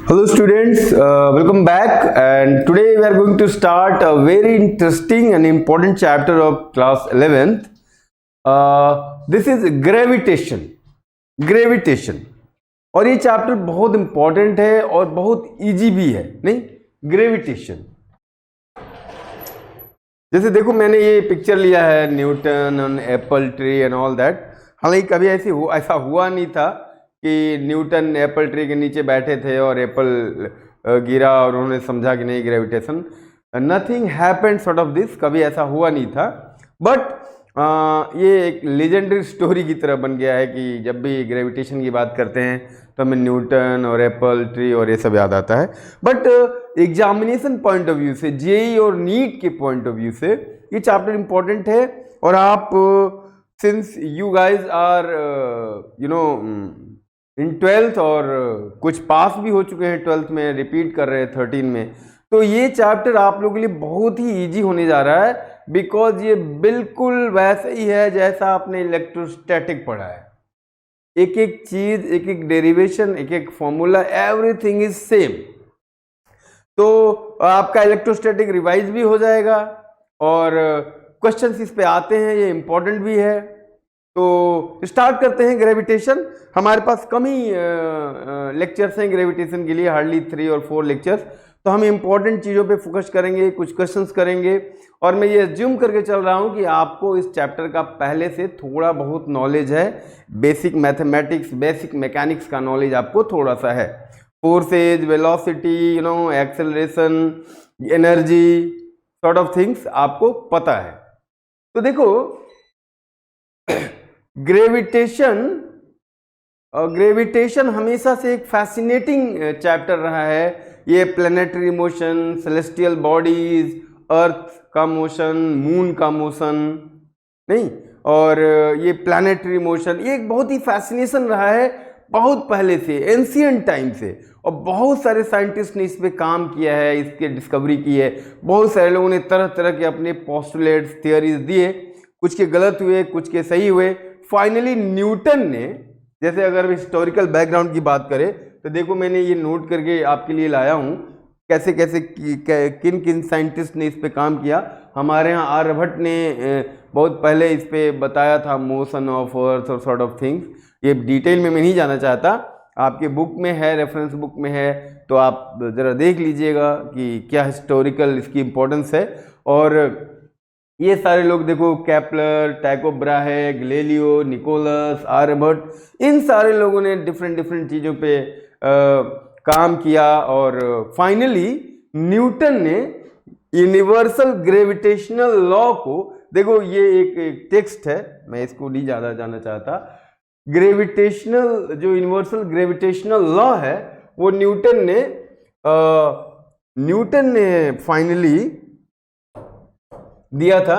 Hello students, welcome back, and today we are going to start a very interesting and important chapter of class 11th. This is gravitation और ये chapter बहुत important है और बहुत easy भी है, नहीं? ग्रेविटेशन, जैसे देखो मैंने ये पिक्चर लिया है न्यूटन और Apple tree and all that. हालांकि कभी ऐसा हुआ नहीं था कि न्यूटन एप्पल ट्री के नीचे बैठे थे और एप्पल गिरा और उन्होंने समझा कि नहीं gravitation, nothing happened sort of this, कभी ऐसा हुआ नहीं था। बट ये एक लेजेंडरी स्टोरी की तरह बन गया है कि जब भी ग्रेविटेशन की बात करते हैं तो हमें न्यूटन और एप्पल ट्री और ये सब याद आता है। But examination point of view से, जेई और नीट के पॉइंट ऑफ व्यू से ये चैप्टर इंपॉर्टेंट है। और आप since you guys are in 12th और कुछ पास भी हो चुके हैं 12th में, रिपीट कर रहे हैं 13 में, तो ये चैप्टर आप लोगों के लिए बहुत ही इजी होने जा रहा है, बिकॉज ये बिल्कुल वैसा ही है जैसा आपने इलेक्ट्रोस्टैटिक पढ़ा है। एक एक चीज, एक एक डेरिवेशन, एक एक फॉर्मूला, एवरीथिंग इज सेम। तो आपका इलेक्ट्रोस्टैटिक रिवाइज भी हो जाएगा और क्वेश्चंस इस पे आते हैं, ये इंपॉर्टेंट भी है। तो स्टार्ट करते हैं ग्रेविटेशन। हमारे पास कम ही लेक्चर्स हैं ग्रेविटेशन के लिए, हार्डली 3 और 4 लेक्चर्स, तो हम इंपॉर्टेंट चीज़ों पे फोकस करेंगे, कुछ क्वेश्चंस करेंगे। और मैं ये अज्यूम करके चल रहा हूँ कि आपको इस चैप्टर का पहले से थोड़ा बहुत नॉलेज है, बेसिक मैथमेटिक्स, बेसिक मैकेनिक्स का नॉलेज आपको थोड़ा सा है। Forces, velocity, acceleration, energy sort of things आपको पता है। तो देखो ग्रेविटेशन हमेशा से एक फैसिनेटिंग चैप्टर रहा है। ये प्लैनेटरी मोशन, सेलेस्टियल बॉडीज, अर्थ का मोशन, मून का मोशन, नहीं, और ये प्लैनेटरी मोशन, ये एक बहुत ही फैसिनेशन रहा है बहुत पहले से, एंशिएंट टाइम से। और बहुत सारे साइंटिस्ट ने इस पे काम किया है, इसके डिस्कवरी की है। बहुत सारे लोगों ने तरह तरह के अपने पोस्टुलेट्स, थियरीज दिए, कुछ के गलत हुए, कुछ के सही हुए। फाइनली न्यूटन ने, जैसे अगर हिस्टोरिकल बैकग्राउंड की बात करें तो देखो मैंने ये नोट करके आपके लिए लाया हूँ कैसे कैसे किन किन साइंटिस्ट ने इस पे काम किया। हमारे यहाँ आर्यभट्ट ने बहुत पहले इस पे बताया था, मोशन ऑफ अर्थ और सॉर्ट ऑफ थिंग्स। ये डिटेल में मैं नहीं जाना चाहता, आपके बुक में है, रेफरेंस बुक में है, तो आप ज़रा देख लीजिएगा कि क्या हिस्टोरिकल इसकी इम्पोर्टेंस है। और ये सारे लोग देखो, Kepler, टाइको Brahe, Galileo, Nicholas, Aryabhata, इन सारे लोगों ने डिफरेंट चीज़ों पे काम किया। और फाइनली न्यूटन ने यूनिवर्सल ग्रेविटेशनल लॉ को, देखो ये एक टेक्स्ट है, मैं इसको नहीं ज़्यादा जानना चाहता। ग्रेविटेशनल, जो यूनिवर्सल ग्रेविटेशनल लॉ है वो न्यूटन ने फाइनली दिया था।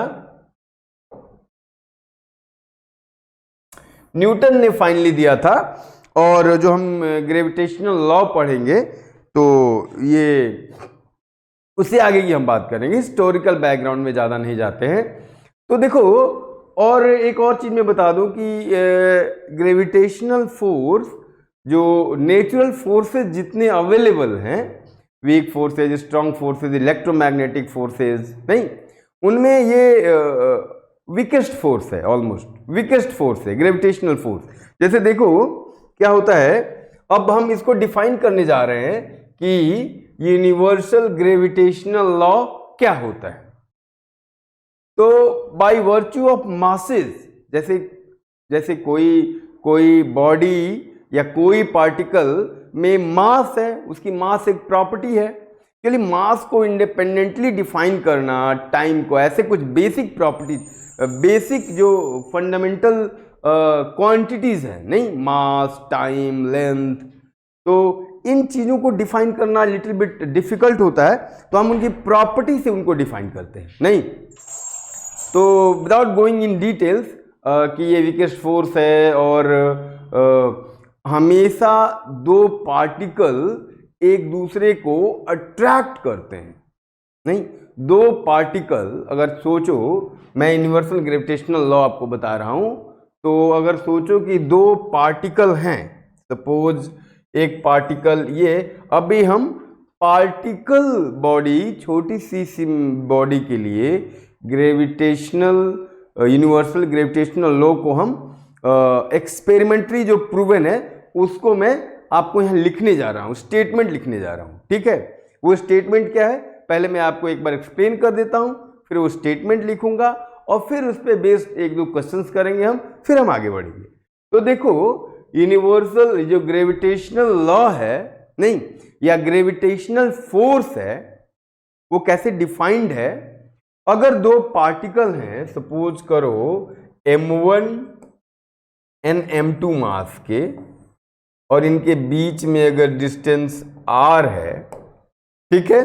न्यूटन ने फाइनली दिया था। और जो हम ग्रेविटेशनल लॉ पढ़ेंगे तो ये उससे आगे की हम बात करेंगे, हिस्टोरिकल बैकग्राउंड में ज़्यादा नहीं जाते हैं। तो देखो, और एक और चीज़ मैं बता दूं कि ग्रेविटेशनल फोर्स, जो नेचुरल फोर्सेज जितने अवेलेबल हैं, week forces, strong forces, electromagnetic forces, नहीं, उनमें ये वीकेस्ट फोर्स है, ऑलमोस्ट वीकेस्ट फोर्स है ग्रेविटेशनल फोर्स। जैसे देखो क्या होता है, अब हम इसको डिफाइन करने जा रहे हैं कि यूनिवर्सल ग्रेविटेशनल लॉ क्या होता है। तो बाय वर्च्यू ऑफ मासेस, जैसे कोई बॉडी या कोई पार्टिकल में मास है, उसकी मास एक प्रॉपर्टी है। चलिए, मास को इंडिपेंडेंटली डिफाइन करना, टाइम को, ऐसे कुछ बेसिक प्रॉपर्टीज, बेसिक जो फंडामेंटल क्वांटिटीज हैं, नहीं, मास, टाइम, लेंथ, तो इन चीज़ों को डिफाइन करना लिटिल बिट डिफिकल्ट होता है, तो हम उनकी प्रॉपर्टी से उनको डिफाइन करते हैं, नहीं। तो विदाउट गोइंग इन डिटेल्स कि ये वीकेस्ट फोर्स है, और हमेशा दो पार्टिकल एक दूसरे को अट्रैक्ट करते हैं, नहीं, दो पार्टिकल, अगर सोचो, मैं यूनिवर्सल ग्रेविटेशनल लॉ आपको बता रहा हूं, तो अगर सोचो कि दो पार्टिकल हैं, सपोज एक पार्टिकल, ये अभी हम पार्टिकल बॉडी, छोटी सी बॉडी के लिए ग्रेविटेशनल यूनिवर्सल ग्रेविटेशनल लॉ को हम एक्सपेरिमेंटरी जो प्रूवन है उसको मैं आपको यहाँ लिखने जा रहा हूँ, स्टेटमेंट लिखने जा रहा हूँ, ठीक है। वो स्टेटमेंट क्या है पहले मैं आपको एक बार एक्सप्लेन कर देता हूँ, फिर वो स्टेटमेंट लिखूंगा और फिर उस पर बेस्ड एक दो क्वेश्चंस करेंगे हम, फिर हम आगे बढ़ेंगे। तो देखो यूनिवर्सल जो ग्रेविटेशनल लॉ है, नहीं, या ग्रेविटेशनल फोर्स है, वो कैसे डिफाइंड है। अगर दो पार्टिकल हैं, सपोज करो m1 एंड m2 मास के, और इनके बीच में अगर डिस्टेंस r है, ठीक है,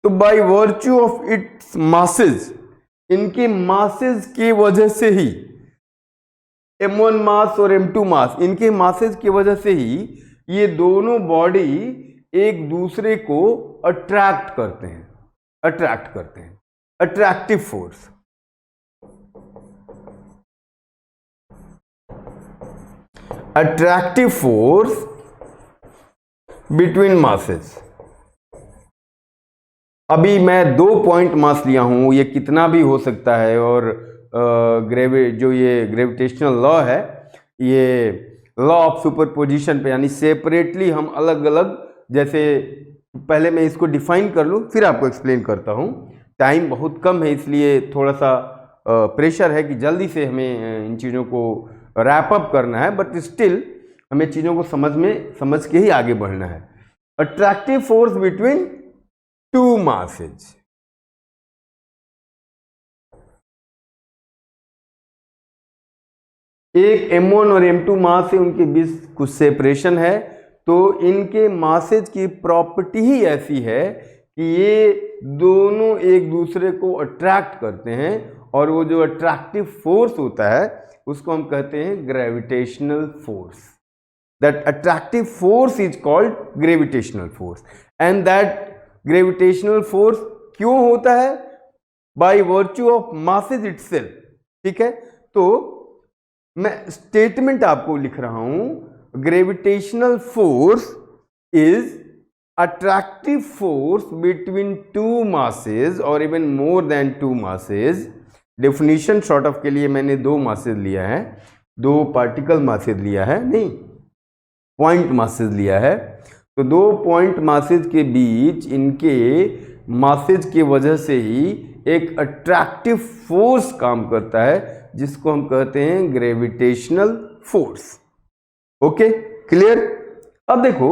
तो by virtue of its masses, इनके मासेस की वजह से ही, m1 मास और m2 मास, इनके मासेस की वजह से ही ये दोनों बॉडी एक दूसरे को अट्रैक्ट करते हैं, attractive force. Attractive force between masses. अभी मैं 2 पॉइंट मास लिया हूं, ये कितना भी हो सकता है, और जो ये ग्रेविटेशनल लॉ है, ये लॉ ऑफ सुपरपोजिशन पे, यानी सेपरेटली हम अलग अलग, जैसे पहले मैं इसको डिफाइन कर लूँ फिर आपको एक्सप्लेन करता हूँ। टाइम बहुत कम है इसलिए थोड़ा सा प्रेशर है कि जल्दी से हमें इन चीज़ों को रैप अप करना है, बट स्टिल हमें चीज़ों को समझ के ही आगे बढ़ना है। Attractive force between to masses. एक m1 और m2 मास है, उनके बीच कुछ सेपरेशन है, तो इनके मासेज की प्रॉपर्टी ही ऐसी है कि ये दोनों एक दूसरे को अट्रैक्ट करते हैं, और वो जो अट्रैक्टिव फोर्स होता है उसको हम कहते हैं gravitational force. That attractive force is called gravitational force, and that gravitational force क्यों होता है? By virtue of masses itself, ठीक है। तो मैं स्टेटमेंट आपको लिख रहा हूं, gravitational force is attractive force between two masses or even more than two masses। Definition short of के लिए मैंने 2 मासेज लिया है, 2 पार्टिकल मासेज लिया है, नहीं पॉइंट मासेज लिया है। तो 2 पॉइंट मासेज के बीच इनके मासेज की वजह से ही एक अट्रैक्टिव फोर्स काम करता है, जिसको हम कहते हैं ग्रेविटेशनल फोर्स। Okay, clear. अब देखो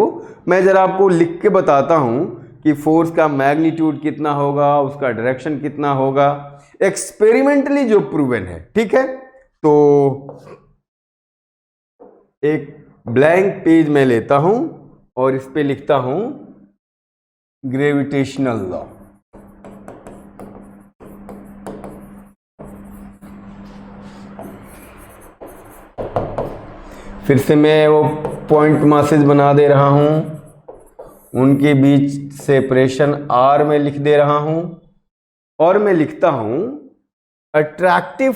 मैं जरा आपको लिख के बताता हूं कि फोर्स का मैग्नीट्यूड कितना होगा, उसका डायरेक्शन कितना होगा, एक्सपेरिमेंटली जो प्रूवन है, ठीक है। तो एक ब्लैंक पेज में लेता हूं और इस पे लिखता हूं ग्रेविटेशनल लॉ। फिर से मैं वो पॉइंट मासेज बना दे रहा हूं, उनके बीच सेपरेशन r में लिख दे रहा हूं, और मैं लिखता हूं attractive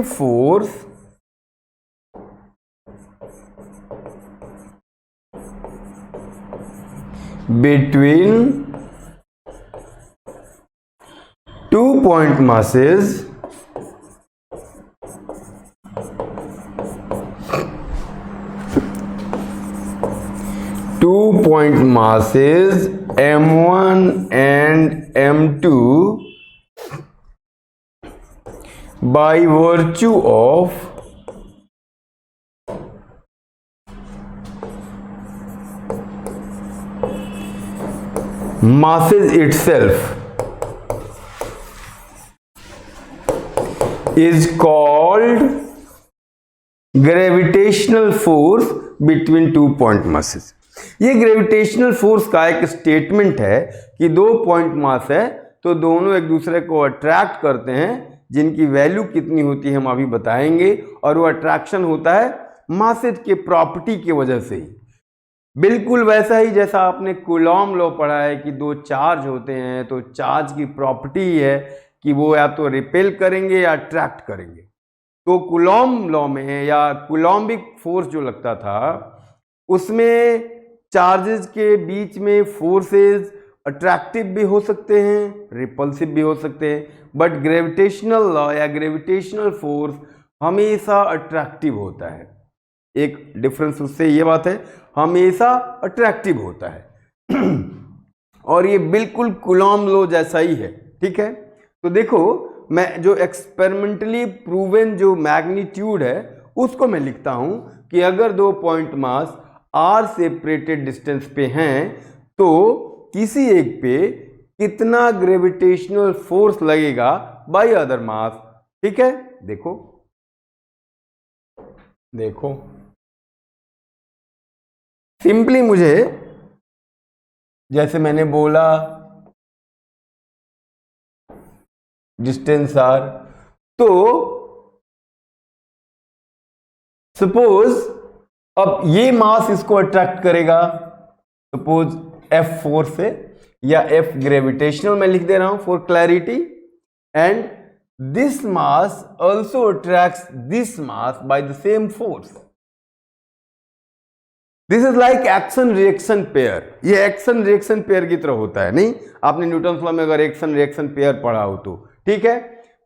force between 2 point masses m1 and m2 by virtue of masses itself is called gravitational force between 2 point masses। ये ग्रेविटेशनल फोर्स का एक स्टेटमेंट है कि 2 पॉइंट मास है तो दोनों एक दूसरे को अट्रैक्ट करते हैं, जिनकी वैल्यू कितनी होती है हम अभी बताएंगे, और वो अट्रैक्शन होता है मासेज के प्रॉपर्टी की वजह से ही। बिल्कुल वैसा ही जैसा आपने कूलॉम लॉ पढ़ा है कि 2 चार्ज होते हैं, तो चार्ज की प्रॉपर्टी है कि वो या तो रिपेल करेंगे या अट्रैक्ट करेंगे। तो कूलॉम लॉ में या कूलॉम्बिक फोर्स जो लगता था उसमें चार्जेस के बीच में फोर्सेस अट्रैक्टिव भी हो सकते हैं, रिपल्सिव भी हो सकते हैं, बट ग्रेविटेशनल लॉ या ग्रेविटेशनल फोर्स हमेशा अट्रैक्टिव होता है। एक डिफरेंस उससे ये बात है, हमेशा अट्रैक्टिव होता है और ये बिल्कुल कूलॉम लॉ जैसा ही है, ठीक है। तो देखो, मैं जो एक्सपेरिमेंटली प्रूवन जो मैग्नीट्यूड है उसको मैं लिखता हूं कि अगर दो point mass r separated distance पे हैं तो किसी एक पे कितना ग्रेविटेशनल फोर्स लगेगा बाय अदर मास, ठीक है। देखो देखो सिंपली मुझे, जैसे मैंने बोला डिस्टेंस आर, तो सपोज अब ये मास इसको अट्रैक्ट करेगा, सपोज F फोर्स से या F ग्रेविटेशनल मैं लिख दे रहा हूं for clarity, and this mass also attracts this mass by the same force. This is like action reaction pair. ये एक्शन रिएक्शन पेयर की तरह होता है, नहीं आपने न्यूटन लॉ में अगर एक्शन रिएक्शन पेयर पढ़ा हो तो, ठीक है।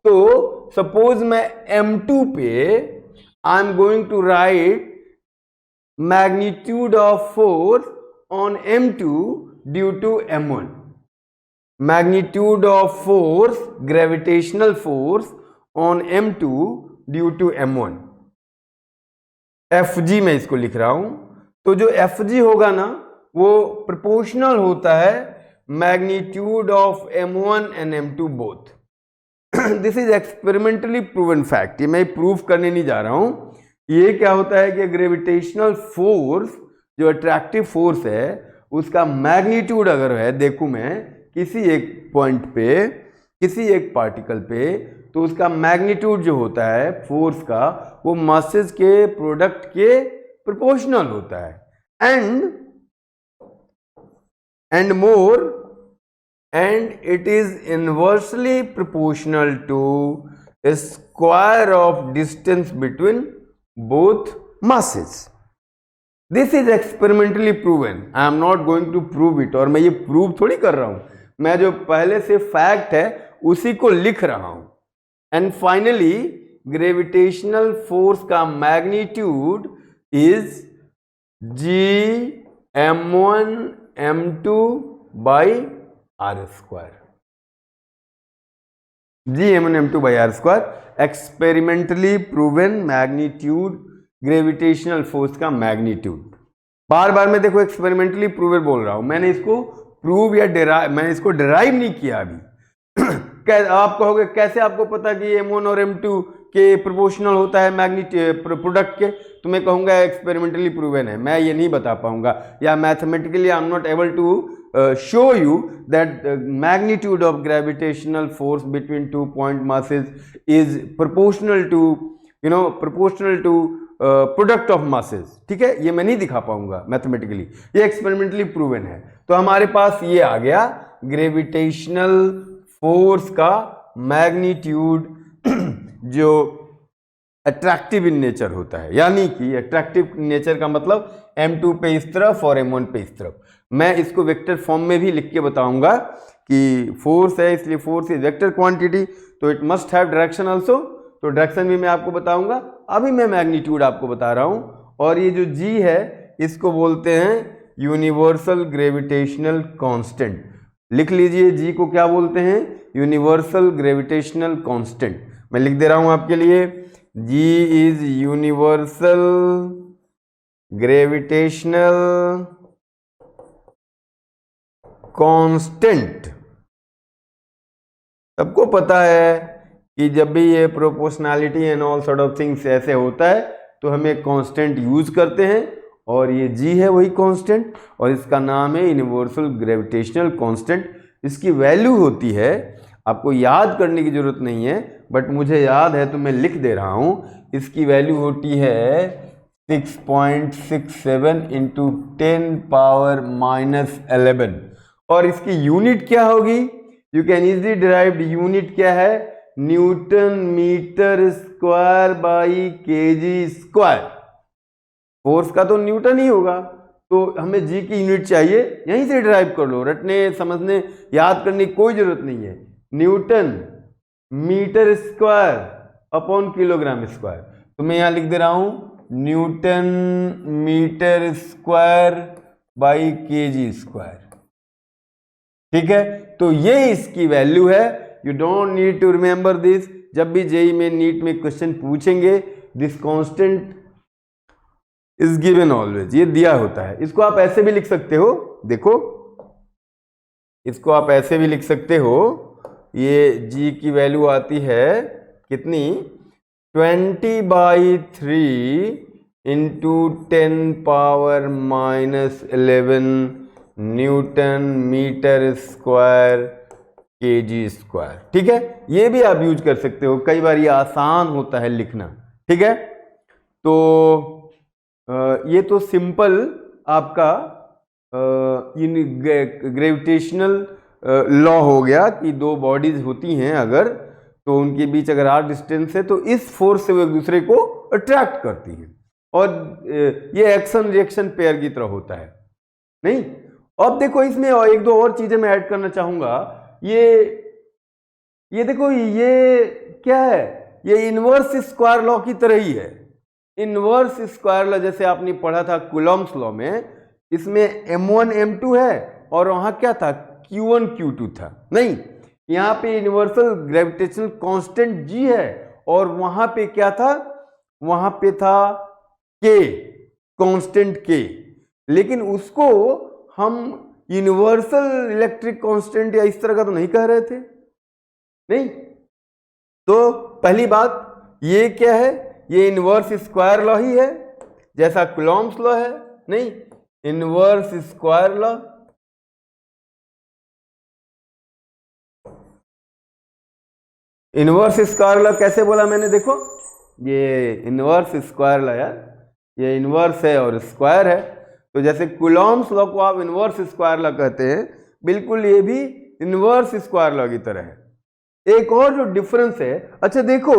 तो सपोज मैं M2 पे I am going to write magnitude of force on M2 due to M1, magnitude of force, gravitational force on M2 due to M1, Fg मैं इसको लिख रहा हूं। तो जो Fg होगा ना वो प्रोपोर्शनल होता है magnitude of M1 and M2 both. This is experimentally proven fact, ये मैं प्रूव करने नहीं जा रहा हूं। ये क्या होता है कि ग्रेविटेशनल फोर्स जो अट्रैक्टिव फोर्स है उसका मैग्नीट्यूड अगर है, देखूं मैं किसी एक पॉइंट पे किसी एक पार्टिकल पे, तो उसका मैग्नीट्यूड जो होता है फोर्स का वो मासेस के प्रोडक्ट के प्रोपोर्शनल होता है, and it is inversely proportional to square of distance between both masses. This is experimentally proven, I am not going to prove it, और मैं ये प्रूव थोड़ी कर रहा हूं, मैं जो पहले से फैक्ट है उसी को लिख रहा हूं। एंड फाइनली ग्रेविटेशनल फोर्स का magnitude is Gm1 M2 by r square, Gm1 M2 by r square experimentally proven magnitude gravitational force का मैग्नीट्यूड। बार बार मैं देखो एक्सपेरिमेंटली प्रूवन बोल रहा हूं, मैंने इसको प्रूव या मैंने इसको डिराइव नहीं किया अभी। आप कहोगे कैसे आपको पता कि M1 और M2 के प्रोपोर्शनल होता है मैग्नीट्यूड प्रोडक्ट के, तो मैं कहूंगा एक्सपेरिमेंटली प्रूवन है, मैं ये नहीं बता पाऊंगा, या mathematically I am not able to show you that magnitude of gravitational force between two point masses is proportional to product of masses, ठीक है। ये मैं नहीं दिखा पाऊंगा मैथमेटिकली, ये एक्सपेरिमेंटली प्रूवन है। तो हमारे पास ये आ गया ग्रेविटेशनल फोर्स का मैग्नीट्यूड जो अट्रैक्टिव इन नेचर होता है, यानी कि अट्रैक्टिव नेचर का मतलब M2 पे इस तरफ और M1 पे इस तरफ। मैं इसको वेक्टर फॉर्म में भी लिख के बताऊंगा कि फोर्स है इसलिए फोर्स इज वेक्टर क्वांटिटी, तो it must have direction also, तो डायरेक्शन भी मैं आपको बताऊंगा। अभी मैं मैग्नीट्यूड आपको बता रहा हूं, और ये जो G है इसको बोलते हैं यूनिवर्सल ग्रेविटेशनल कांस्टेंट। लिख लीजिए G को क्या बोलते हैं, यूनिवर्सल ग्रेविटेशनल कांस्टेंट। मैं लिख दे रहा हूं आपके लिए, G is universal gravitational constant. सबको पता है कि जब भी ये proportionality and all sort of things ऐसे होता है तो हम एक कांस्टेंट यूज करते हैं, और ये G है वही कांस्टेंट, और इसका नाम है यूनिवर्सल ग्रेविटेशनल कांस्टेंट। इसकी वैल्यू होती है, आपको याद करने की जरूरत नहीं है, बट मुझे याद है तो मैं लिख दे रहा हूं, इसकी वैल्यू होती है 6.67 इंटू 10⁻⁻11, और इसकी यूनिट क्या होगी, you can easily derive, unit क्या है, newton metre square by kg square. Force का तो न्यूटन ही होगा, तो हमें जी की यूनिट चाहिए, यहीं से डिराइव कर लो, रटने समझने याद करने की कोई जरूरत नहीं है। Newton metre square upon kilogram square, तो मैं यहां लिख दे रहा हूं newton metre square by kg square. ठीक है, तो ये इसकी वैल्यू है। You don't need to remember this. जब भी जेई में नीट में क्वेश्चन पूछेंगे, this constant is given always, ये दिया होता है। इसको आप ऐसे भी लिख सकते हो, देखो इसको आप ऐसे भी लिख सकते हो, ये जी की वैल्यू आती है कितनी, 20/3 into 10⁻⁻11 newton metre square kg square. ठीक है, ये भी आप यूज कर सकते हो, कई बार ये आसान होता है लिखना। ठीक है, तो ये तो सिंपल आपका ग्रेविटेशनल लॉ हो गया कि दो बॉडीज होती हैं अगर, तो उनके बीच अगर r डिस्टेंस है तो इस फोर्स से वो एक दूसरे को अट्रैक्ट करती हैं, और ये एक्शन रिएक्शन पेयर की तरह होता है। नहीं, अब देखो इसमें और एक दो और चीजें मैं ऐड करना चाहूंगा। ये देखो, ये क्या है, ये इनवर्स स्क्वायर लॉ की तरह ही है। इनवर्स स्क्वायर लॉ जैसे आपने पढ़ा था कूलॉम्स लॉ में, इसमें m1 m2 है और वहां क्या था, q1 q2 था। नहीं, यहां पे यूनिवर्सल ग्रेविटेशनल कांस्टेंट g है, और वहां पे क्या था, वहां पे था k, कांस्टेंट k, लेकिन उसको हम यूनिवर्सल इलेक्ट्रिक कांस्टेंट या इस तरह का तो नहीं कह रहे थे। नहीं, तो पहली बात ये क्या है, ये इनवर्स स्क्वायर लॉ ही है, जैसा कूलॉम्स लॉ है। नहीं, inverse square law, inverse square law कैसे बोला मैंने, देखो ये इनवर्स स्क्वायर लॉ यार, ये इनवर्स है और स्क्वायर है, तो जैसे कूलॉम्स लॉ को आप इनवर्स स्क्वायर लॉ कहते हैं, बिल्कुल ये भी इनवर्स स्क्वायर लॉ की तरह है। एक और जो डिफरेंस है, अच्छा देखो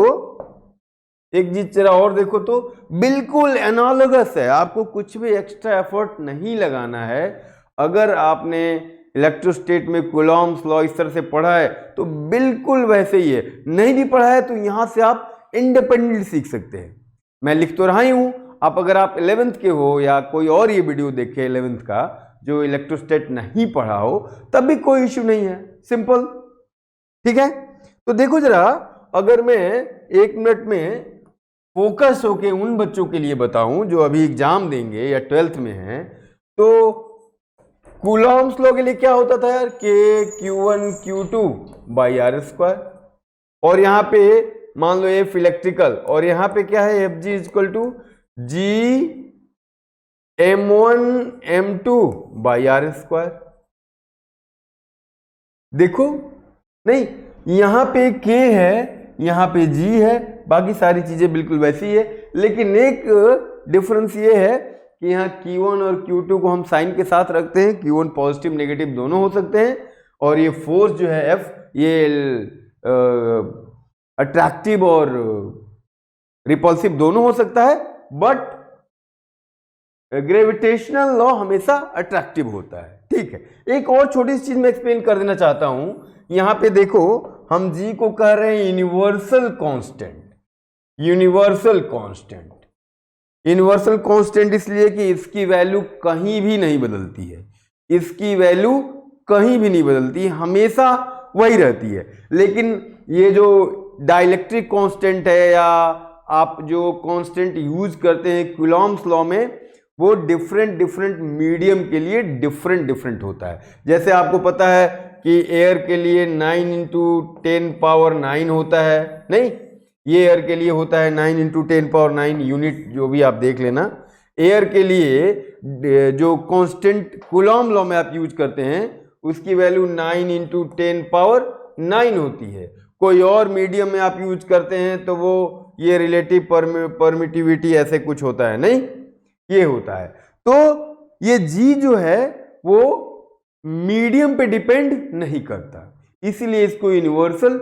एक चीज जरा और देखो, तो बिल्कुल एनालॉगस है, आपको कुछ भी एक्स्ट्रा एफर्ट नहीं लगाना है। अगर आपने इलेक्ट्रोस्टेट में कूलॉम्स लॉ इस तरह से पढ़ा है तो बिल्कुल वैसे ही है, नहीं भी पढ़ा है तो यहां से आप इंडिपेंडेंटली सीख सकते हैं। मैं लिख तो रहा ही हूं, आप अगर आप 11th के हो या कोई और ये वीडियो देखे 11th का जो इलेक्ट्रोस्टेट नहीं पढ़ा हो, तब भी कोई इश्यू नहीं है, सिंपल। ठीक है, तो देखो जरा, अगर मैं 1 मिनट में फोकस होके उन बच्चों के लिए बताऊं जो अभी एग्जाम देंगे या 12th में हैं, तो कूलॉम्स लॉ के लिए क्या होता था यार, k q1 q2 by r square, और यहां पे मान लो एफ इलेक्ट्रिकल, और यहां पे क्या है, F G equal to G m1 m2 by r square. देखो, नहीं यहां पे k है, यहां पे g है, बाकी सारी चीजें बिल्कुल वैसी है, लेकिन एक डिफरेंस ये है कि यहाँ Q1 और Q2 को हम साइन के साथ रखते हैं, Q1 पॉजिटिव नेगेटिव दोनों हो सकते हैं, और ये फोर्स जो है F, ये अट्रैक्टिव और रिपल्सिव दोनों हो सकता है, बट ग्रेविटेशनल लॉ हमेशा अट्रैक्टिव होता है। ठीक है, एक और छोटी सी चीज मैं एक्सप्लेन कर देना चाहता हूं। यहां पे देखो, हम जी को कह रहे हैं universal constant. Universal constant, universal constant इसलिए कि इसकी वैल्यू कहीं भी नहीं बदलती है, इसकी वैल्यू कहीं भी नहीं बदलती, हमेशा वही रहती है। लेकिन ये जो डाइलेक्ट्रिक कांस्टेंट है, या आप जो कांस्टेंट यूज करते हैं कूलॉम्स लॉ में, वो डिफरेंट मीडियम के लिए डिफरेंट होता है। जैसे आपको पता है कि एयर के लिए 9 × 10⁻9 होता है, नहीं, ये एयर के लिए होता है 9 × 10⁻9 यूनिट, जो भी आप देख लेना। एयर के लिए जो कांस्टेंट कूलॉम लॉ में आप यूज करते हैं, उसकी वैल्यू 9 × 10⁻9 होती है। कोई और मीडियम में आप यूज करते हैं तो वो ये रिलेटिव परमिटिविटी ऐसे कुछ होता है, नहीं, ये होता है। तो ये जी जो है वो मीडियम पे डिपेंड नहीं करता, इसीलिए इसको यूनिवर्सल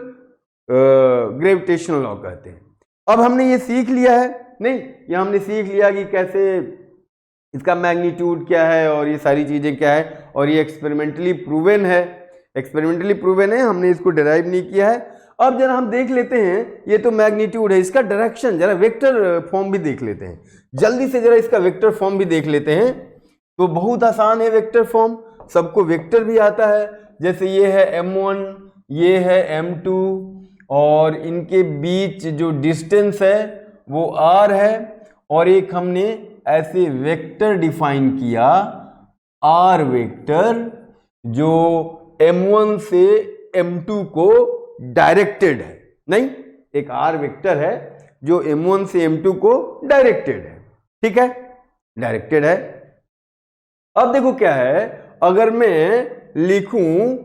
ग्रेविटेशनल लॉ कहते हैं। अब हमने ये सीख लिया है, नहीं, ये हमने सीख लिया कि कैसे इसका मैग्नीट्यूड क्या है और ये सारी चीजें क्या है, और ये एक्सपेरिमेंटली प्रूवन है, हमने इसको डिराइव नहीं किया है। अब जरा हम देख लेते हैं, ये तो मैग्नीट्यूड है, इसका डायरेक्शन जरा वेक्टर फॉर्म भी देख लेते हैं, जल्दी से जरा इसका वेक्टर फॉर्म भी देख लेते हैं। तो बहुत आसान है वेक्टर फॉर्म, सबको वेक्टर भी आता है। जैसे ये है m1, ये है m2, और इनके बीच जो डिस्टेंस है वो r है, और एक हमने ऐसे वेक्टर डिफाइन किया r वेक्टर, जो m1 से m2 को डायरेक्टेड है। नहीं, एक r वेक्टर है जो m1 से m2 को डायरेक्टेड है, ठीक है, डायरेक्टेड है। अब देखो क्या है, अगर मैं लिखूं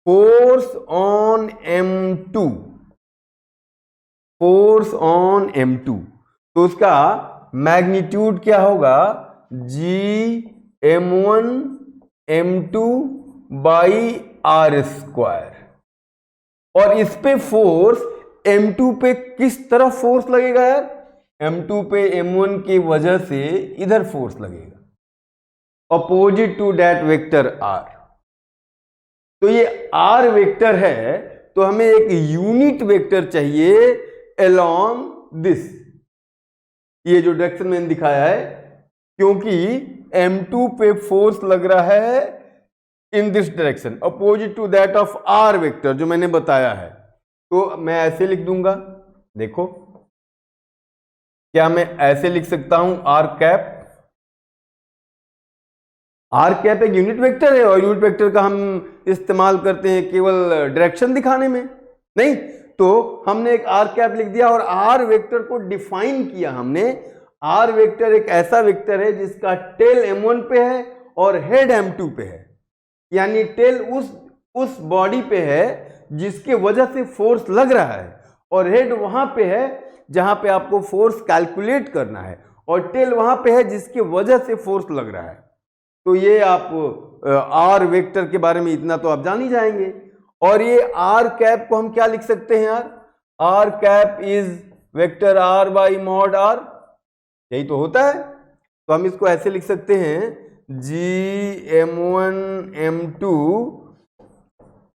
force on m2, force on m2, तो उसका मैग्नीट्यूड क्या होगा, g m1 m2 by r square. और इस पे फोर्स m2 पे किस तरफ फोर्स लगेगा यार, m2 पे m1 की वजह से इधर फोर्स लगेगा, opposite to that vector r। तो ये r वेक्टर है, तो हमें एक यूनिट वेक्टर चाहिए अलोंग दिस, ये जो डायरेक्शन मैंने दिखाया है, क्योंकि m2 पे फोर्स लग रहा है in this direction opposite to that of r vector जो मैंने बताया है। तो मैं ऐसे लिख दूंगा, देखो क्या मैं ऐसे लिख सकता हूं, r कैप, r कैप एक यूनिट वेक्टर है, और यूनिट वेक्टर का हम इस्तेमाल करते हैं केवल डायरेक्शन दिखाने में, नहीं, तो हमने एक r कैप लिख दिया और r वेक्टर को डिफाइन किया हमने। r वेक्टर एक ऐसा वेक्टर है जिसका टेल m1 पे है और हेड m2 पे है, यानी टेल उस बॉडी पे है जिसके वजह से फोर्स लग रहा है, और हेड वहां पे है जहां पे आपको फोर्स कैलकुलेट करना है, और टेल वहां पे है जिसके वजह से फोर्स लग रहा है। तो ये आप आर वेक्टर के बारे में इतना तो आप जान ही जाएंगे। और ये आर कैप को हम क्या लिख सकते हैं यार, r cap is vector r by mod r, यही तो होता है। तो हम इसको ऐसे लिख सकते हैं, G m1 m2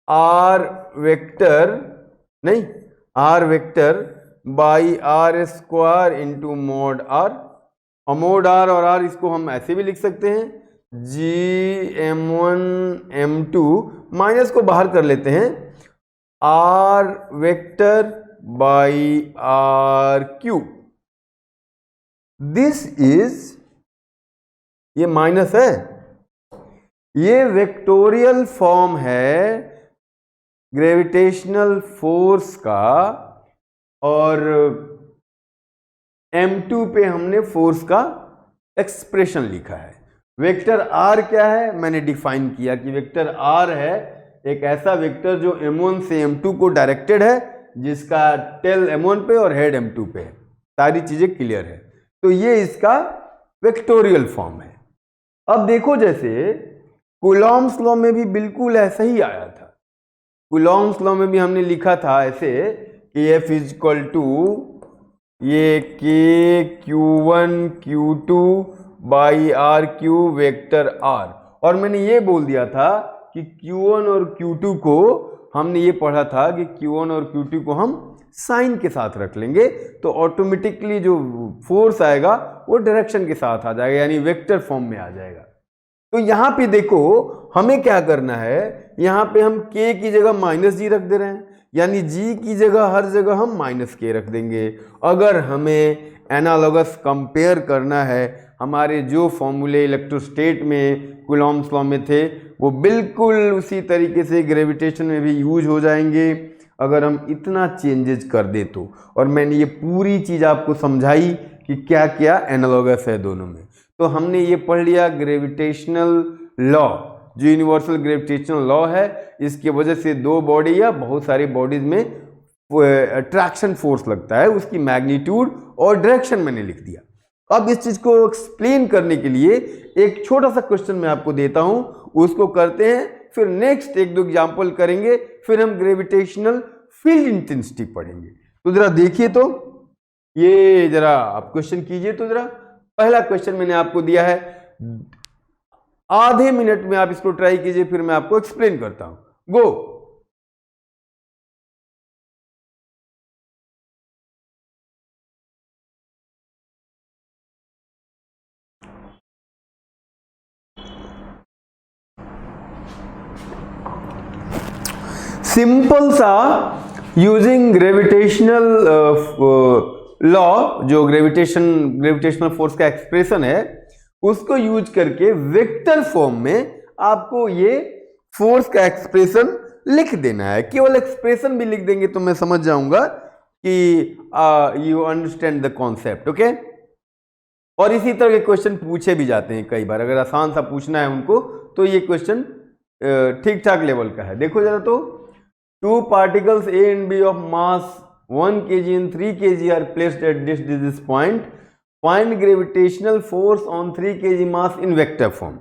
r vector, नहीं, r vector by r square into mod r, और मॉड आर और आर इसको हम ऐसे भी लिख सकते हैं, जी m1 m2, माइनस को बाहर कर लेते हैं, r vector by r cube. This is, ये माइनस है, ये वेक्टोरियल फॉर्म है ग्रेविटेशनल फोर्स का, और m2 पे हमने फोर्स का एक्सप्रेशन लिखा है। वेक्टर r क्या है, मैंने डिफाइन किया कि वेक्टर r है एक ऐसा वेक्टर जो m1 से m2 को डायरेक्टेड है, जिसका टेल m1 पे और हेड m2 पे है। सारी चीजें क्लियर है, तो ये इसका वेक्टोरियल फॉर्म है। अब देखो, जैसे कूलॉम्स लॉ में भी बिल्कुल ऐसा ही आया था। कूलॉम्स लॉ में भी हमने लिखा था ऐसे कि F इज इक्वल टू ये k q1 q2 by r cube vector r, और मैंने ये बोल दिया था कि q1 और q2 को, हमने ये पढ़ा था कि q1 और q2 को हम साइन के साथ रख लेंगे, तो ऑटोमेटिकली जो फोर्स आएगा वो डायरेक्शन के साथ आ जाएगा, यानी वेक्टर फॉर्म में आ जाएगा। तो यहाँ पे देखो हमें क्या करना है, यहाँ पे हम k की जगह माइनस जी रख दे रहे हैं, यानी g की जगह हर जगह हम माइनस k रख देंगे। अगर हमें एनालॉगस कंपेयर करना है, हमारे जो फॉर्मूले इलेक्ट्रोस्टेट में कूलॉम्स लॉ में थे वो बिल्कुल उसी तरीके से ग्रेविटेशन में भी यूज हो जाएंगे, अगर हम इतना चेंजेस कर दे तो। और मैंने ये पूरी चीज़ आपको समझाई कि क्या क्या एनालॉगस है दोनों में। तो हमने ये पढ़ लिया ग्रेविटेशनल लॉ, जो यूनिवर्सल ग्रेविटेशनल लॉ है, इसकी वजह से दो बॉडी या बहुत सारी बॉडीज में अट्रैक्शन फोर्स लगता है, उसकी मैग्नीट्यूड और डायरेक्शन मैंने लिख दिया। अब इस चीज को एक्सप्लेन करने के लिए एक छोटा सा क्वेश्चन मैं आपको देता हूं, उसको करते हैं, फिर नेक्स्ट एक दो एग्जांपल करेंगे, फिर हम ग्रेविटेशनल फील्ड इंटेंसिटी पढ़ेंगे। तो जरा देखिए, तो ये जरा आप क्वेश्चन कीजिए। तो जरा पहला क्वेश्चन मैंने आपको दिया है, आधे मिनट में आप इसको ट्राई कीजिए, फिर मैं आपको एक्सप्लेन करता हूं। गो। सिंपल सा यूजिंग ग्रेविटेशनल लॉ, जो ग्रेविटेशनल फोर्स का एक्सप्रेशन है, उसको यूज करके वेक्टर फॉर्म में आपको ये फोर्स का एक्सप्रेशन लिख देना है। केवल एक्सप्रेशन भी लिख देंगे तो मैं समझ जाऊंगा कि you understand the concept. Okay. और इसी तरह के क्वेश्चन पूछे भी जाते हैं कई बार, अगर आसान सा पूछना है उनको तो ये क्वेश्चन ठीक ठाक लेवल का है। देखो जरा, तो two particles A and B of mass 1 kg and 3 kg are placed at this point. Find gravitational force on 3 kg mass in vector form.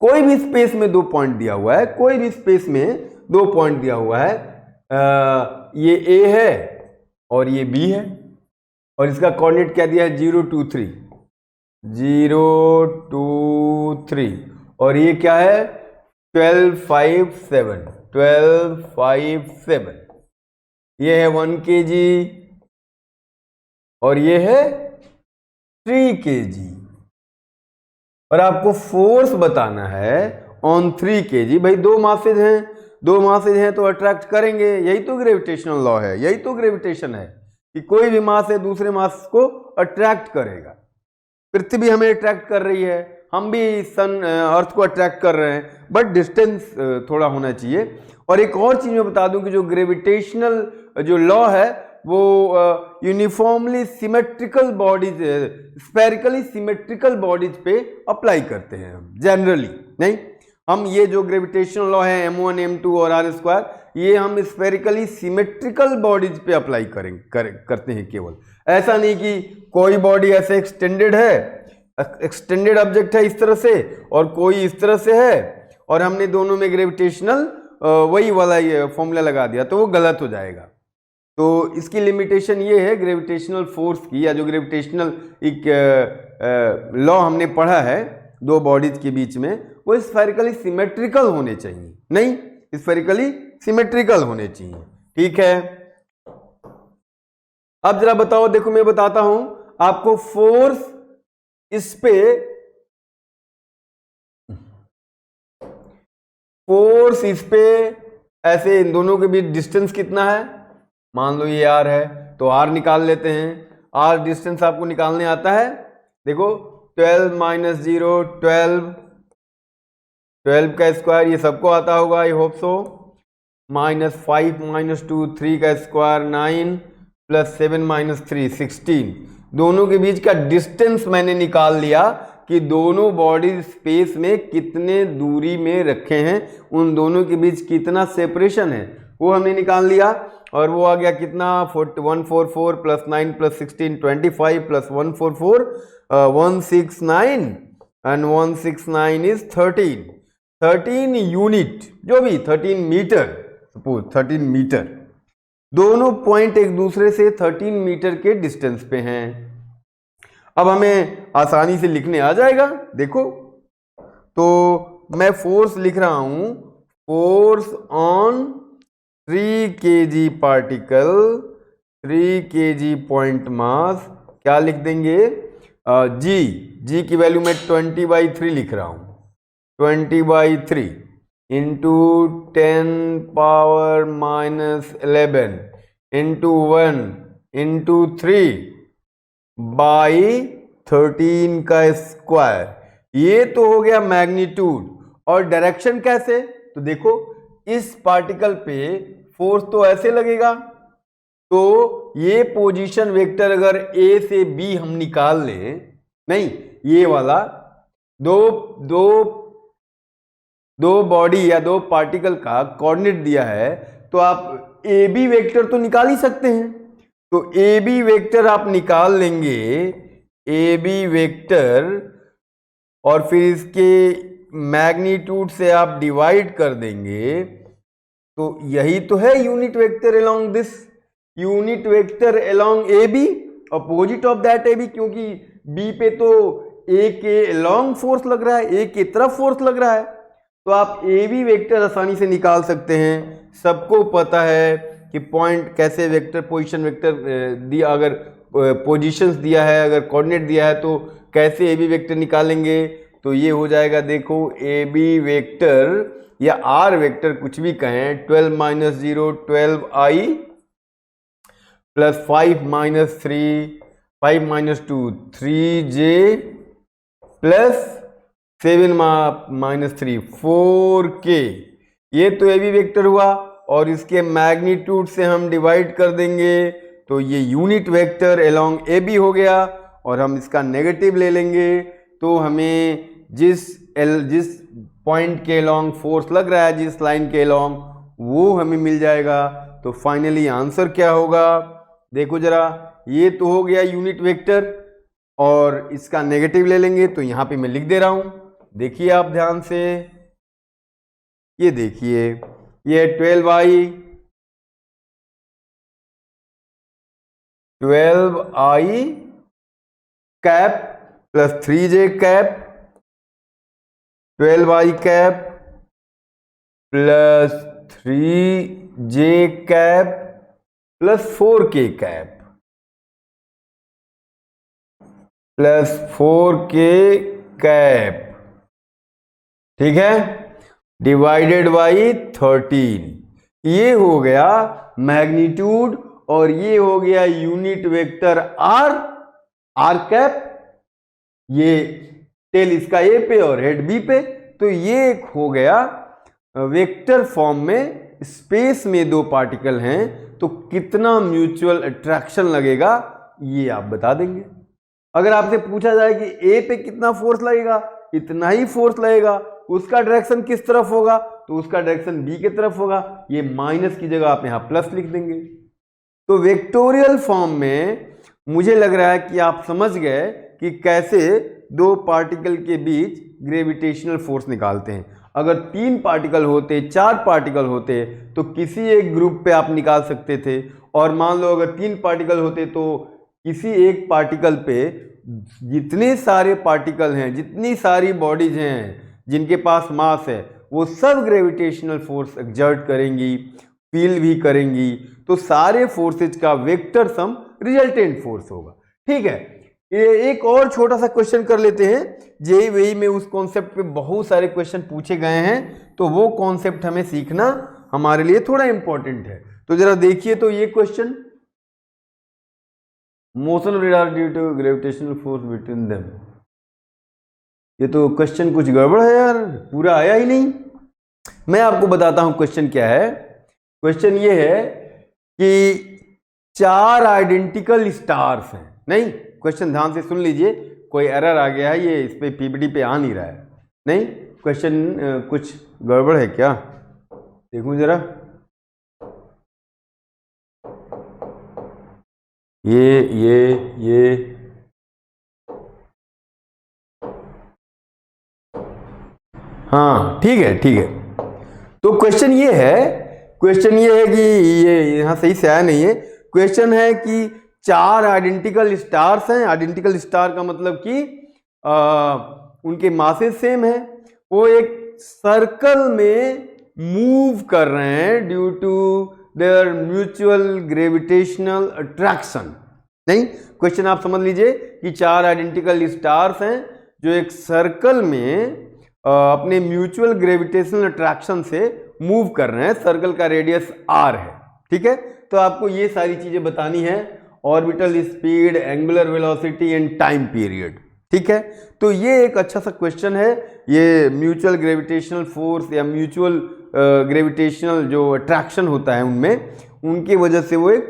कोई भी स्पेस में 2 पॉइंट दिया हुआ है, कोई भी स्पेस में 2 पॉइंट दिया हुआ है, ये A है और ये B है, और इसका कोऑर्डिनेट क्या दिया है, 0 2 3, 0 2 3, और ये क्या है, 12 5 7, 12 5 7। ये है 1 kg और ये है 3 kg, और आपको फोर्स बताना है ऑन 3 kg। भाई दो मासेज हैं तो अट्रैक्ट करेंगे, यही तो ग्रेविटेशनल लॉ है, यही तो ग्रेविटेशन है कि कोई भी मास है दूसरे मास को अट्रैक्ट करेगा। पृथ्वी हमें अट्रैक्ट कर रही है, हम भी अर्थ को अट्रैक्ट कर रहे हैं, बट डिस्टेंस थोड़ा होना चाहिए। और एक और चीज मैं बता दूं कि जो ग्रेविटेशनल जो लॉ है वो uniformly symmetrical bodies, spherically symmetrical bodies पे अप्लाई करते हैं हम जनरली। नहीं, हम ये जो ग्रेविटेशनल लॉ है m1 m2 और r स्क्वायर, ये हम स्फेरिकली सिमेट्रिकल बॉडीज पे अप्लाई करते हैं केवल। ऐसा नहीं कि कोई बॉडी ऐसे एक्सटेंडेड है, एक्सटेंडेड ऑब्जेक्ट है इस तरह से और कोई इस तरह से है, और हमने दोनों में ग्रेविटेशनल वही वाला ये फॉर्मूला लगा दिया तो वो गलत हो जाएगा। तो इसकी लिमिटेशन ये है ग्रेविटेशनल फोर्स की, या जो ग्रेविटेशनल एक लॉ हमने पढ़ा है दो बॉडीज के बीच में, वो स्फेरिकली सिमेट्रिकल होने चाहिए। नहीं, स्फेरिकली सिमेट्रिकल होने चाहिए। ठीक है, अब जरा बताओ, देखो मैं बताता हूं आपको फोर्स इस पे, फोर्स इस पे ऐसे इन दोनों के बीच डिस्टेंस कितना है, मान लो ये r है तो r निकाल लेते हैं। r डिस्टेंस आपको निकालने आता है, देखो 12 माइनस 0 12, 12 का स्क्वायर ये सबको आता होगा, I hope so, minus 5 minus 2 3 का स्क्वायर 9, प्लस 7 माइनस 3 16। दोनों के बीच का डिस्टेंस मैंने निकाल लिया कि दोनों बॉडी स्पेस में कितने दूरी में रखे हैं, उन दोनों के बीच कितना सेपरेशन है वो हमने निकाल लिया, और वो आ गया कितना 144 plus 9 plus 16 25 plus 144 169, and 169 is 13 unit, जो भी 13 मीटर, सपोज 13 मीटर। दोनों पॉइंट एक दूसरे से 13 मीटर के डिस्टेंस पे हैं। अब हमें आसानी से लिखने आ जाएगा। देखो तो मैं फोर्स लिख रहा हूं, force on 3 kg particle, 3 kg point mass, क्या लिख देंगे, जी की वैल्यू मैं 20/3 लिख रहा हूं, 20/3 into 10 power minus 11 into 1 into 3 by 13 का स्क्वायर। ये तो हो गया मैग्नीट्यूड। और डायरेक्शन कैसे, तो देखो इस पार्टिकल पे फोर्स तो ऐसे लगेगा, तो ये पोजीशन वेक्टर अगर A से B हम निकाल लें, नहीं ये वाला दो बॉडी या दो पार्टिकल का कोऑर्डिनेट दिया है, तो आप AB वेक्टर तो निकाल ही सकते हैं। तो AB वेक्टर आप निकाल लेंगे, AB वेक्टर, और फिर इसके मैग्नीट्यूड से आप डिवाइड कर देंगे, तो यही तो है unit vector along this, unit vector along A B, opposite of that A B, क्योंकि बी पे तो ए के अलोंग फोर्स लग रहा है, ए की तरफ फोर्स लग रहा है, तो आप ए बी वेक्टर आसानी से निकाल सकते हैं। सबको पता है कि पॉइंट कैसे वेक्टर, पोजीशन वेक्टर दिया, अगर पोजीशंस दिया है, अगर कोऑर्डिनेट दिया है तो कैसे ए बी वेक्टर निकालेंगे। तो ये हो जाएगा, देखो ए बी वेक्टर या आर वेक्टर कुछ भी कहें, 12 minus 0 12i plus 5 minus 3 5 minus 2 3j plus 7 minus 3 4k। ये तो ए बी वेक्टर हुआ, और इसके मैग्नीट्यूड से हम डिवाइड कर देंगे तो ये unit vector along A B हो गया, और हम इसका नेगेटिव ले लेंगे तो हमें जिस पॉइंट के अलोंग फोर्स लग रहा है, जिस लाइन के अलोंग, वो हमें मिल जाएगा। तो फाइनली आंसर क्या होगा, देखो जरा, ये तो हो गया यूनिट वेक्टर, और इसका नेगेटिव ले लेंगे तो यहां पे मैं लिख दे रहा हूं, देखिए आप ध्यान से, ये देखिए, ये 12i cap plus 3j cap, 12i cap plus 3j cap plus 4k cap plus 4k cap, ठीक है, डिवाइडेड बाई 13। ये हो गया मैग्नीट्यूड, और ये हो गया यूनिट वेक्टर आर कैप, ये टेल इसका ए पे और हेड बी पे। तो ये एक हो गया वेक्टर फॉर्म में, स्पेस में दो पार्टिकल हैं तो कितना म्यूचुअल अट्रैक्शन लगेगा ये आप बता देंगे। अगर आपसे पूछा जाए कि ए पे कितना फोर्स लगेगा, इतना ही फोर्स लगेगा, उसका डायरेक्शन किस तरफ होगा, तो उसका डायरेक्शन बी की तरफ होगा, ये माइनस की जगह आप यहां प्लस लिख देंगे। तो वेक्टोरियल फॉर्म में मुझे लग रहा है कि आप समझ गए कि कैसे दो पार्टिकल के बीच ग्रेविटेशनल फोर्स निकालते हैं। अगर 3 पार्टिकल होते, 4 पार्टिकल होते तो किसी एक ग्रुप पे आप निकाल सकते थे, और मान लो अगर 3 पार्टिकल होते तो किसी एक पार्टिकल पे जितने सारे पार्टिकल हैं, जितनी सारी बॉडीज हैं जिनके पास मास है, वो सब ग्रेविटेशनल फोर्स एक्सर्ट करेंगी, फील भी करेंगी, तो सारे फोर्सेज का वेक्टर सम रिजल्टेंट फोर्स होगा। ठीक है, ये एक और छोटा सा क्वेश्चन कर लेते हैं। जेईई वेई में उस कॉन्सेप्ट पे बहुत सारे क्वेश्चन पूछे गए हैं, तो वो कॉन्सेप्ट हमें सीखना हमारे लिए थोड़ा इंपॉर्टेंट है। तो जरा देखिए, तो ये question, motion of radar due to gravitational force between them, ये तो क्वेश्चन कुछ गड़बड़ है यार, पूरा आया ही नहीं। मैं आपको बताता हूं क्वेश्चन क्या है। क्वेश्चन ये है कि 4 आइडेंटिकल स्टार्स हैं, नहीं, क्वेश्चन ध्यान से सुन लीजिए, कोई एरर आ गया है, ये इस पे पीपीटी पे आ नहीं रहा है, नहीं, क्वेश्चन कुछ गड़बड़ है क्या, देखूं जरा, ये हाँ ठीक है, ठीक है। तो क्वेश्चन ये है कि ये यहां सही से आया नहीं है। क्वेश्चन है कि 4 आइडेंटिकल स्टार्स हैं, आइडेंटिकल स्टार का मतलब कि उनके मासेस सेम है, वो एक सर्कल में मूव कर रहे हैं due to their mutual gravitational attraction. नहीं, क्वेश्चन आप समझ लीजिए कि 4 आइडेंटिकल स्टार्स हैं जो एक सर्कल में अपने म्यूचुअल ग्रेविटेशनल अट्रैक्शन से मूव कर रहे हैं, सर्कल का रेडियस r है। ठीक है, तो आपको ये सारी चीजें बतानी है, orbital speed, angular velocity and time period. ठीक है, तो ये एक अच्छा सा क्वेश्चन है। ये म्यूचुअल ग्रेविटेशनल फोर्स या म्यूचुअल ग्रेविटेशनल जो अट्रैक्शन होता है उनमें, उनकी वजह से वो एक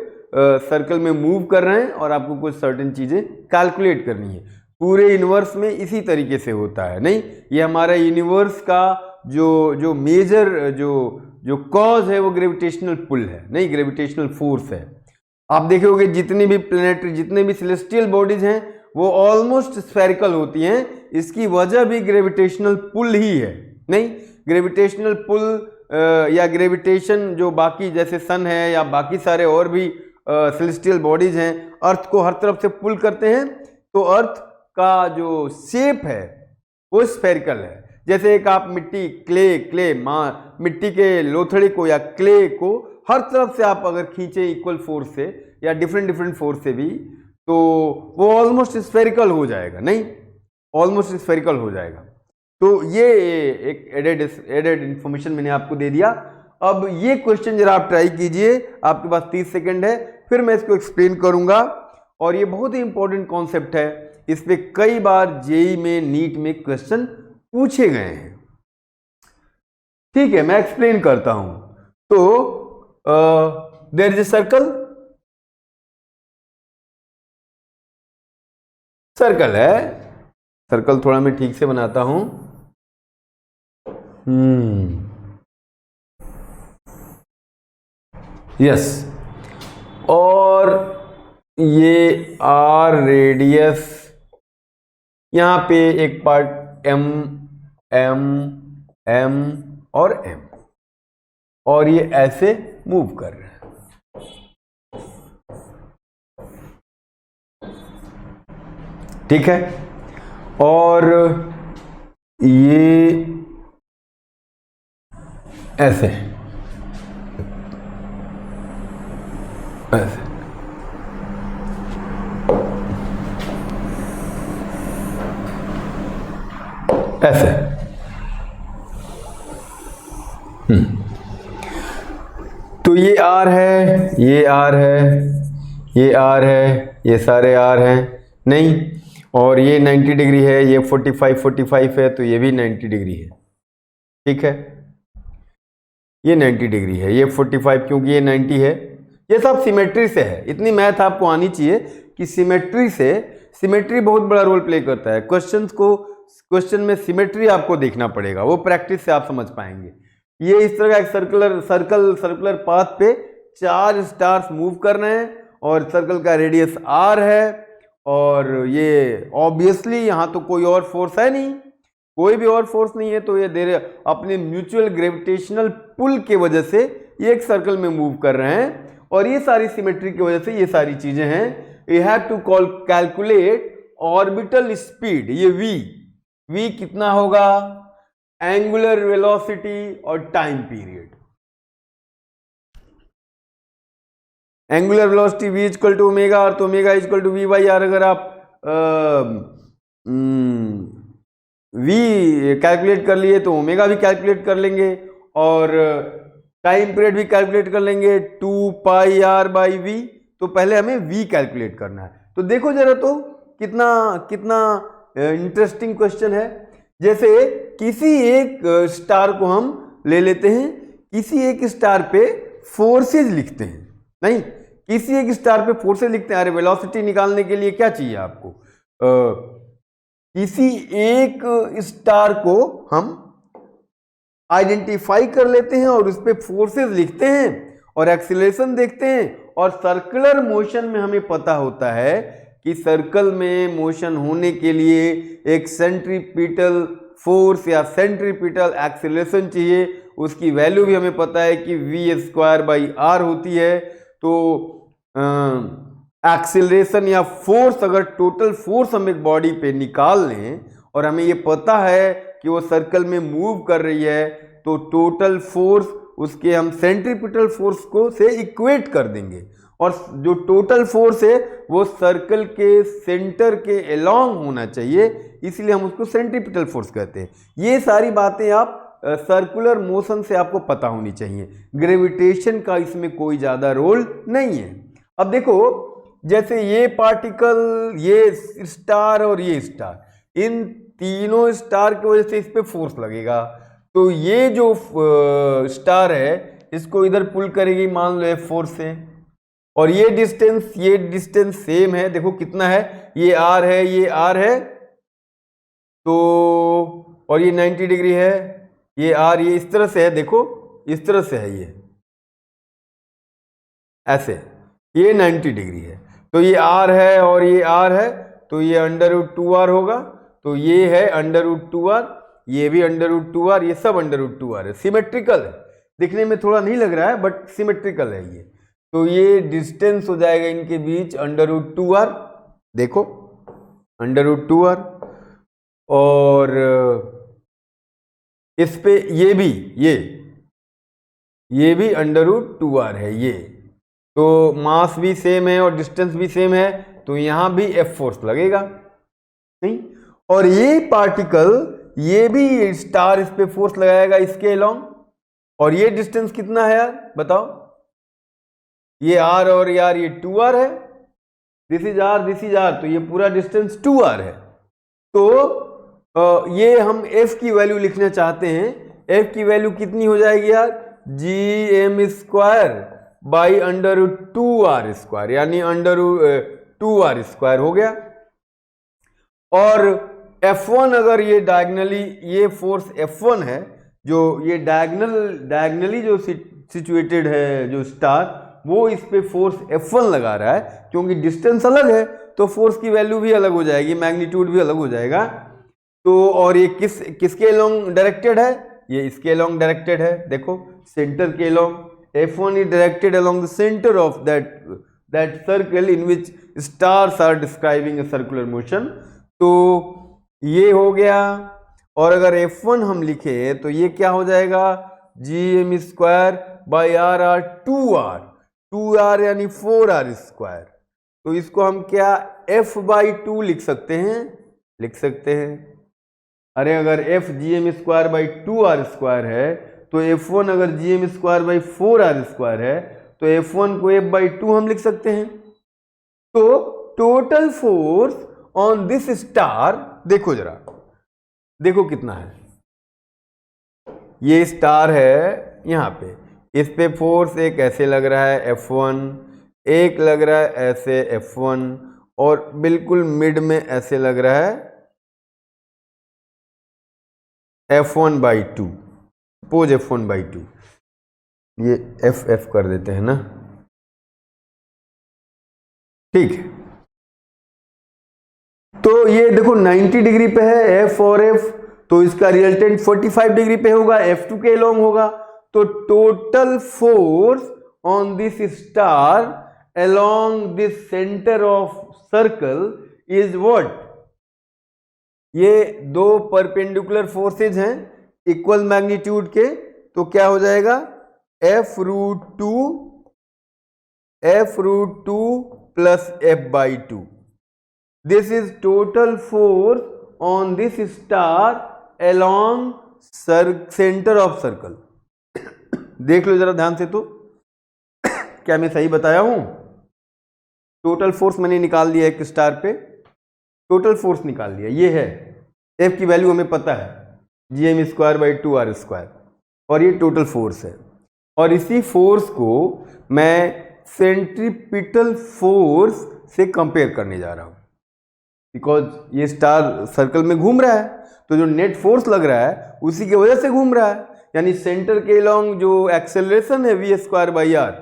सर्कल में मूव कर रहे हैं, और आपको कुछ सर्टेन चीजें कैलकुलेट करनी है। पूरे यूनिवर्स में इसी तरीके से होता है। नहीं, ये हमारा यूनिवर्स का जो मेजर जो कॉज है वो ग्रेविटेशनल पुल है, नहीं ग्रेविटेशनल फोर्स है। आप देखोगे जितनी भी प्लैनेटरी, जितने भी सेलेस्टियल बॉडीज हैं वो ऑलमोस्ट स्फेरिकल होती हैं, इसकी वजह भी ग्रेविटेशनल पुल ही है। नहीं, ग्रेविटेशनल पुल या ग्रेविटेशन जो बाकी जैसे सन है या बाकी सारे और भी सेलेस्टियल बॉडीज हैं अर्थ को हर तरफ से पुल करते हैं, तो अर्थ का जो शेप है वो स्फेरिकल है। जैसे एक आप मिट्टी के लोथड़े को या क्ले को हर तरफ से आप अगर खींचे इक्वल फोर्स से या डिफरेंट फोर्स से भी, तो वो ऑलमोस्ट स्फेरिकल हो जाएगा, नहीं ऑलमोस्ट स्फेरिकल हो जाएगा। तो ये एक एडेड इंफॉर्मेशन मैंने आपको दे दिया। अब ये क्वेश्चन जरा आप ट्राई कीजिए, आपके पास 30 सेकंड है, फिर मैं इसको एक्सप्लेन करूंगा। और ये बहुत ही इंपॉर्टेंट कॉन्सेप्ट है, इस पे कई बार जेई में, नीट में क्वेश्चन पूछे गए हैं। ठीक है, मैं एक्सप्लेन करता हूं। तो देयर इज ए सर्कल है, सर्कल थोड़ा मैं ठीक से बनाता हूं। यस, और ये आर रेडियस, यहां पे एक पार्ट एम एम एम और एम, और ये ऐसे मूव कर रहे हैं। ठीक है, और ये ऐसे ऐसे ऐसे। तो ये आर है, ये आर है, ये आर है, ये सारे आर हैं, नहीं, और ये 90 डिग्री है, ये 45 है, तो ये भी 90 डिग्री है। ठीक है, ये 90 डिग्री है, ये 45, क्योंकि ये 90 है। ये सब सिमेट्री से है, इतनी मैथ आपको आनी चाहिए कि सिमेट्री बहुत बड़ा रोल प्ले करता है। क्वेश्चन में सिमेट्री आपको देखना पड़ेगा, वो प्रैक्टिस से आप समझ पाएंगे। ये इस तरह का एक सर्कुलर पाथ पे 4 स्टार्स मूव कर रहे हैं और सर्कल का रेडियस r है, और ये ऑब्वियसली यहाँ तो कोई और फोर्स है नहीं, कोई भी और फोर्स नहीं है, तो ये अपने म्यूचुअल ग्रेविटेशनल पुल के वजह से ये एक सर्कल में मूव कर रहे हैं, और ये सारी सिमेट्री की वजह से ये सारी चीजें हैं। You have to calculate orbital speed, ये v कितना होगा, एंगुलर वेलोसिटी और time period. Angular velocity v equal to omega r, तो omega equal to v by r. अगर आप v कैलकुलेट कर लिए तो ओमेगा भी कैलकुलेट कर लेंगे, और टाइम पीरियड भी कैलकुलेट कर लेंगे, 2 पाई आर बाई वी। तो पहले हमें v कैलकुलेट करना है। तो देखो जरा, तो कितना इंटरेस्टिंग क्वेश्चन है। जैसे किसी एक स्टार को हम ले लेते हैं, किसी एक स्टार पे फोर्सेज लिखते हैं, नहीं, किसी एक स्टार पे फोर्सेज लिखते हैं। अरे वेलोसिटी निकालने के लिए क्या चाहिए आपको, किसी एक स्टार को हम आइडेंटिफाई कर लेते हैं और उस पर फोर्सेज लिखते हैं और एक्सीलरेशन देखते हैं। और सर्कुलर मोशन में हमें पता होता है कि सर्कल में मोशन होने के लिए एक सेंट्रीपिटल फोर्स या सेंट्रीपिटल एक्सीलरेशन चाहिए, उसकी वैल्यू भी हमें पता है कि v² होती है। तो एक्सीलरेशन या फोर्स, अगर टोटल फोर्स हम एक बॉडी पे निकाल लें और हमें ये पता है कि वो सर्कल में मूव कर रही है, तो टोटल फोर्स उसके हम सेंट्रीपिटल फोर्स को से इक्वेट कर देंगे, और जो टोटल फोर्स है वो सर्कल के सेंटर के अलोंग होना चाहिए, इसलिए हम उसको सेंट्रीपिटल फोर्स कहते हैं। ये सारी बातें आप सर्कुलर मोशन से आपको पता होनी चाहिए। ग्रेविटेशन का इसमें कोई ज़्यादा रोल नहीं है। अब देखो, जैसे ये पार्टिकल, ये स्टार और ये स्टार, इन तीनों स्टार की वजह से इस पे फोर्स लगेगा। तो ये जो स्टार है इसको इधर पुल करेगी, मान लो फोर्स से, और ये डिस्टेंस सेम है। देखो कितना है, ये r है, ये r है, तो और ये 90 डिग्री है, ये r, ये इस तरह से है, देखो इस तरह से है, ये ऐसे, ये 90 डिग्री है। तो ये r है और ये r है, तो ये √2r होगा। तो ये है √2r, ये भी √2r, ये सब √2r है, सिमेट्रिकल है। दिखने में थोड़ा नहीं लग रहा है बट सिमेट्रिकल है ये। तो ये डिस्टेंस हो जाएगा इनके बीच √2r, देखो √2r, और इस पे ये भी √2r है ये। तो मास भी सेम है और डिस्टेंस भी सेम है, तो यहां भी F फोर्स लगेगा नहीं। और ये पार्टिकल, ये भी स्टार इस पे फोर्स लगाएगा इसके अलोंग, और ये डिस्टेंस कितना है यार बताओ, ये r और यार ये 2r है, this is r this is r, तो ये पूरा डिस्टेंस 2r है। तो ये हम F की वैल्यू लिखना चाहते हैं। F की वैल्यू कितनी हो जाएगी यार, gm² बाई √2r², यानी √2r² हो गया। और F1 अगर ये डायगनली, ये फोर्स F1 है जो ये डायगनली जो सिचुएटेड है जो स्टार, वो इस पे फोर्स F1 लगा रहा है, क्योंकि डिस्टेंस अलग है तो फोर्स की वैल्यू भी अलग हो जाएगी, मैग्नीट्यूड भी अलग हो जाएगा। तो और ये किसके अलोंग डायरेक्टेड है, ये इसके अलोंग डायरेक्टेड है, देखो सेंटर के along. F1 is directed along the center of that circle in which stars are describing a circular motion। तो ये हो गया। और अगर F1 हम लिखे तो ये क्या हो जाएगा, gm² बाई r 2r यानी 4r²। तो इसको हम क्या F/2 लिख सकते हैं। अरे अगर F gm² बाई 2r² है तो F1 अगर gm² बाई 4r² है तो F1 को F/2 हम लिख सकते हैं। तो total force on this star, देखो जरा, देखो कितना है, ये स्टार है यहां पे, इस पे फोर्स एक ऐसे लग रहा है F1, एक लग रहा है ऐसे F1, और बिल्कुल मिड में ऐसे लग रहा है F1/2, सपोज F1/2, ये F कर देते हैं ना, ठीक है। तो ये देखो 90 डिग्री पे है F और F, तो इसका रिजल्टेंट 45 डिग्री पे होगा, F2 के अलोंग होगा। तो total force on this star along this centre of circle is what, ये दो परपेंडिकुलर फोर्सेज हैं इक्वल मैग्नीट्यूड के, तो क्या हो जाएगा F√2 plus F/2। This is total force on this star along centre of circle. देख लो जरा ध्यान से, तो क्या मैं सही बताया हूं? टोटल फोर्स मैंने निकाल दिया एक स्टार पे, टोटल फोर्स निकाल दिया, ये है F की वैल्यू हमें पता है gm² बाई 2r², और ये टोटल फोर्स है। और इसी फोर्स को मैं सेंट्रीपिटल फोर्स से कंपेयर करने जा रहा हूं, बिकॉज ये स्टार सर्कल में घूम रहा है, तो जो नेट फोर्स लग रहा है उसी की वजह से घूम रहा है, यानी सेंटर के अलोंग जो एक्सेलरेशन है v²/r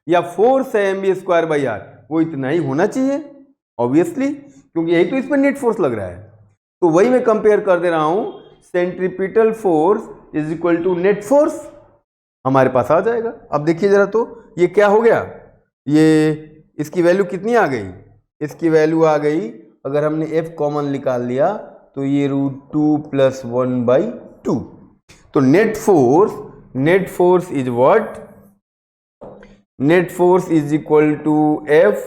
या फोर्स है mv²/r, वो इतना ही होना चाहिए ऑब्वियसली, क्योंकि यही तो इस पर नेट फोर्स लग रहा है। तो वही मैं कंपेयर कर दे रहा हूं, centripetal force is equal to net force, हमारे पास आ जाएगा। अब देखिए जरा, तो ये क्या हो गया, ये इसकी वैल्यू कितनी आ गई, इसकी वैल्यू आ गई, अगर हमने F कॉमन निकाल लिया तो ये √2 + 1/2। तो net force is what, net force is equal to F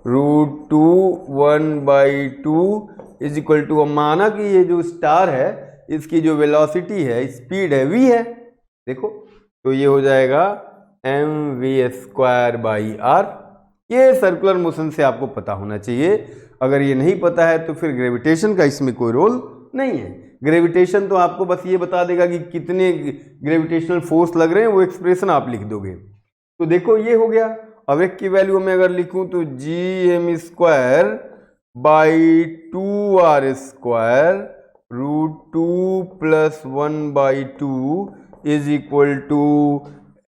√2 1/2 is equal to, माना कि ये जो स्टार है इसकी जो वेलोसिटी है, स्पीड है, v है, देखो, तो ये हो जाएगा mv²/r। ये सर्कुलर मोशन से आपको पता होना चाहिए। अगर ये नहीं पता है तो फिर ग्रेविटेशन का इसमें कोई रोल नहीं है। ग्रेविटेशन तो आपको बस ये बता देगा कि कितने ग्रेविटेशनल फोर्स लग रहे हैं, वो एक्सप्रेशन आप लिख दोगे। तो देखो ये हो गया। अब एक की वैल्यू में अगर लिखूं तो gm² by 2r² √2 + 1/2 is equal to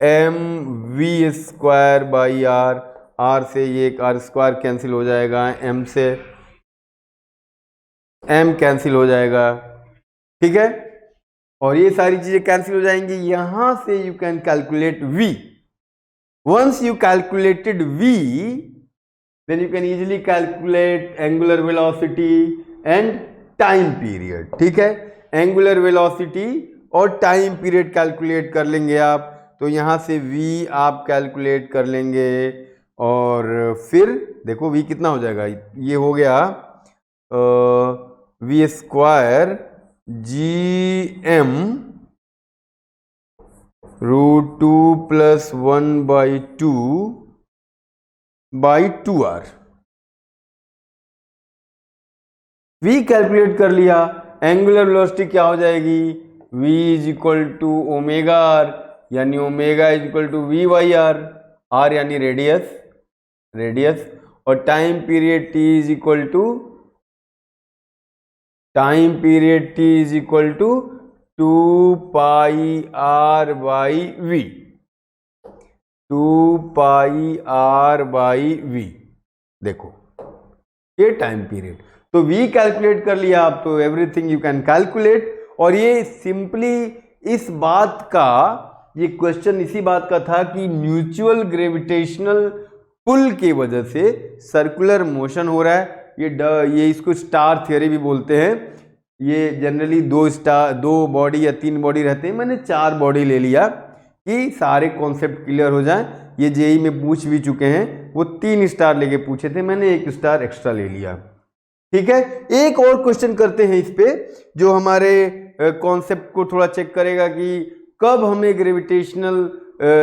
mv²/r। r से ये एक r² कैंसिल हो जाएगा, m से m कैंसिल हो जाएगा, ठीक है। और ये सारी चीजें कैंसिल हो जाएंगी। यहां से you can calculate v। Once you calculated v, then you can easily calculate angular velocity and time period। ठीक है, angular velocity और time period कैलकुलेट कर लेंगे आप, तो यहां से v आप कैलकुलेट कर लेंगे और फिर देखो v कितना हो जाएगा, ये हो गया v square gm √2 + 1/2 by 2r। v calculate कर लिया, एंगुलर वेलोसिटी क्या हो जाएगी, v = ओमेगा r, यानी ओमेगा = v/r, r यानी रेडियस, और time period t = 2πr/v, 2πr/v। देखो ये टाइम पीरियड, तो v कैलकुलेट कर लिया आप, तो एवरीथिंग यू कैन कैलकुलेट। और ये सिंपली इस बात का, ये क्वेश्चन इसी बात का था कि म्यूचुअल ग्रेविटेशनल पुल की वजह से सर्कुलर मोशन हो रहा है। ये इसको स्टार थियरी भी बोलते हैं। ये जनरली दो बॉडी या 3 बॉडी रहते हैं, मैंने 4 बॉडी ले लिया कि सारे कॉन्सेप्ट क्लियर हो जाएं। ये जेई में पूछ भी चुके हैं, वो 3 स्टार लेके पूछे थे, मैंने 1 स्टार एक्स्ट्रा ले लिया। ठीक है, एक और क्वेश्चन करते हैं इस पे, जो हमारे कॉन्सेप्ट को थोड़ा चेक करेगा कि कब हमें ग्रेविटेशनल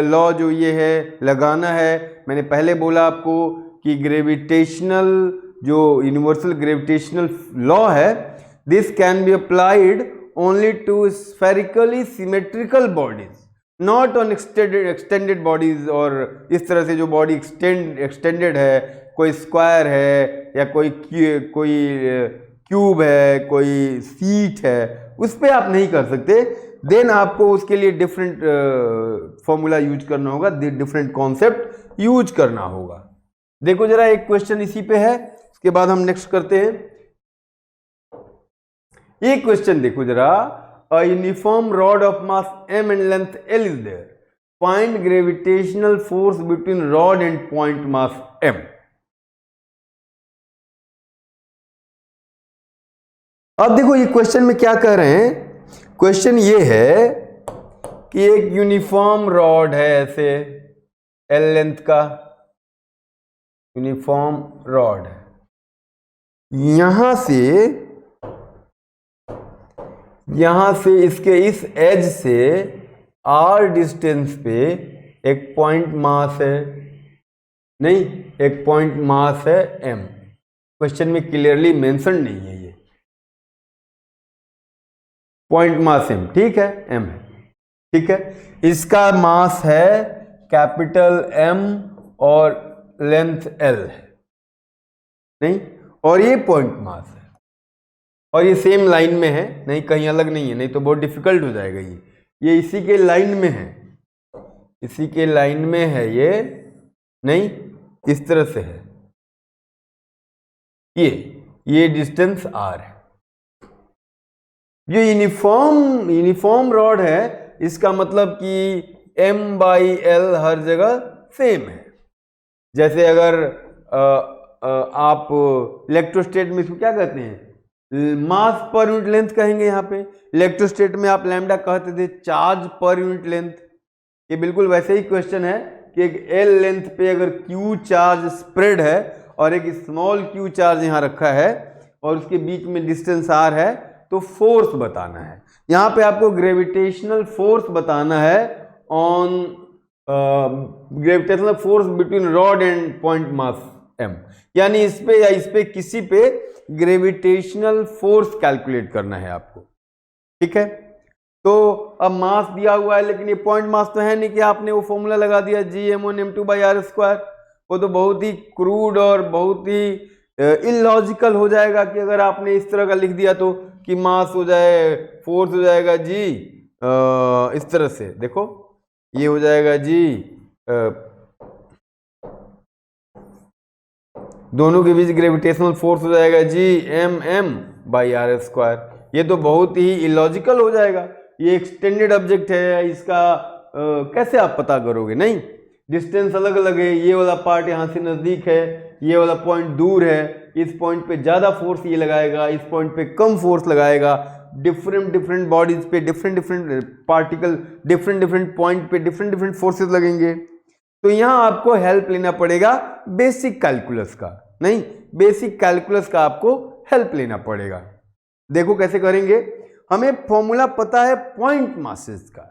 लॉ जो ये है लगाना है। मैंने पहले बोला आपको कि ग्रेविटेशनल जो यूनिवर्सल ग्रेविटेशनल लॉ है, this can be applied only to spherically symmetrical bodies, not on extended bodies. और इस तरह से जो बॉडी एक्सटेंडेड है, कोई स्क्वायर है या कोई क्यूब है, कोई सीट है, उस पर आप नहीं कर सकते। देन आपको उसके लिए डिफरेंट फॉर्मूला यूज करना होगा, डिफरेंट कॉन्सेप्ट यूज करना होगा। देखो जरा एक क्वेश्चन इसी पे है, उसके बाद हम नेक्स्ट करते हैं। ये क्वेश्चन देखो जरा, a uniform rod of mass m and length L is there, find gravitational force between rod and point mass m। अब देखो ये क्वेश्चन में क्या कह रहे हैं, क्वेश्चन ये है कि एक यूनिफॉर्म रॉड है ऐसे L लेंथ का यूनिफॉर्म रॉड है, यहां से इसके इस एज से r डिस्टेंस पे एक पॉइंट मास है, नहीं एक पॉइंट मास है m। क्वेश्चन में क्लियरली मेंशन नहीं है, ये पॉइंट मास m, ठीक है, m है, ठीक है। इसका मास है कैपिटल M और लेंथ L है, नहीं, और ये पॉइंट मास है, और ये सेम लाइन में है, नहीं कहीं अलग नहीं है, नहीं तो बहुत डिफिकल्ट हो जाएगा। ये इसी के लाइन में है, इसी के लाइन में है ये, नहीं इस तरह से है, ये डिस्टेंस r है। ये यूनिफॉर्म रॉड है, इसका मतलब कि m/l हर जगह सेम है। जैसे अगर आप इलेक्ट्रोस्टेट में इसको क्या कहते हैं, मास पर यूनिट लेंथ कहेंगे। यहाँ पे इलेक्ट्रोस्टेट में आप लैम्डा कहते the charge per unit length. ये बिल्कुल वैसे ही क्वेश्चन है कि एक L लेंथ पे अगर Q चार्ज स्प्रेड है और एक स्मॉल Q चार्ज यहाँ रखा है और उसके बीच में डिस्टेंस r है, तो फोर्स बताना है। यहाँ पे आपको ग्रेविटेशनल फोर्स बताना है on gravitational force between rod and point mass m, यानी इस पे या इस पे किसी पे ग्रेविटेशनल फोर्स कैलकुलेट करना है आपको, ठीक है। तो अब मास दिया हुआ है, लेकिन ये पॉइंट मास तो है नहीं कि आपने वो फॉर्मूला लगा दिया Gm1m2/r²। वो तो बहुत ही क्रूड और बहुत ही इलॉजिकल हो जाएगा कि अगर आपने इस तरह का लिख दिया तो कि मास हो जाए, फोर्स हो जाएगा G, इस तरह से देखो ये हो जाएगा G, दोनों के बीच ग्रेविटेशनल फोर्स हो जाएगा Gm/m/r²। ये तो बहुत ही इलॉजिकल हो जाएगा। ये एक्सटेंडेड ऑब्जेक्ट है, इसका कैसे आप पता करोगे? नहीं, डिस्टेंस अलग अलग है, ये वाला पार्ट यहाँ से नज़दीक है, ये वाला पॉइंट दूर है, इस पॉइंट पे ज़्यादा फोर्स ये लगाएगा, इस पॉइंट पे कम फोर्स लगाएगा, डिफरेंट बॉडीज पे डिफरेंट पार्टिकल डिफरेंट पॉइंट पे डिफरेंट फोर्सेस लगेंगे। तो यहाँ आपको हेल्प लेना पड़ेगा बेसिक कैलकुलस का, नहीं बेसिक कैलकुलस का आपको हेल्प लेना पड़ेगा। देखो कैसे करेंगे। हमें फॉर्मूला पता है पॉइंट मासेस का,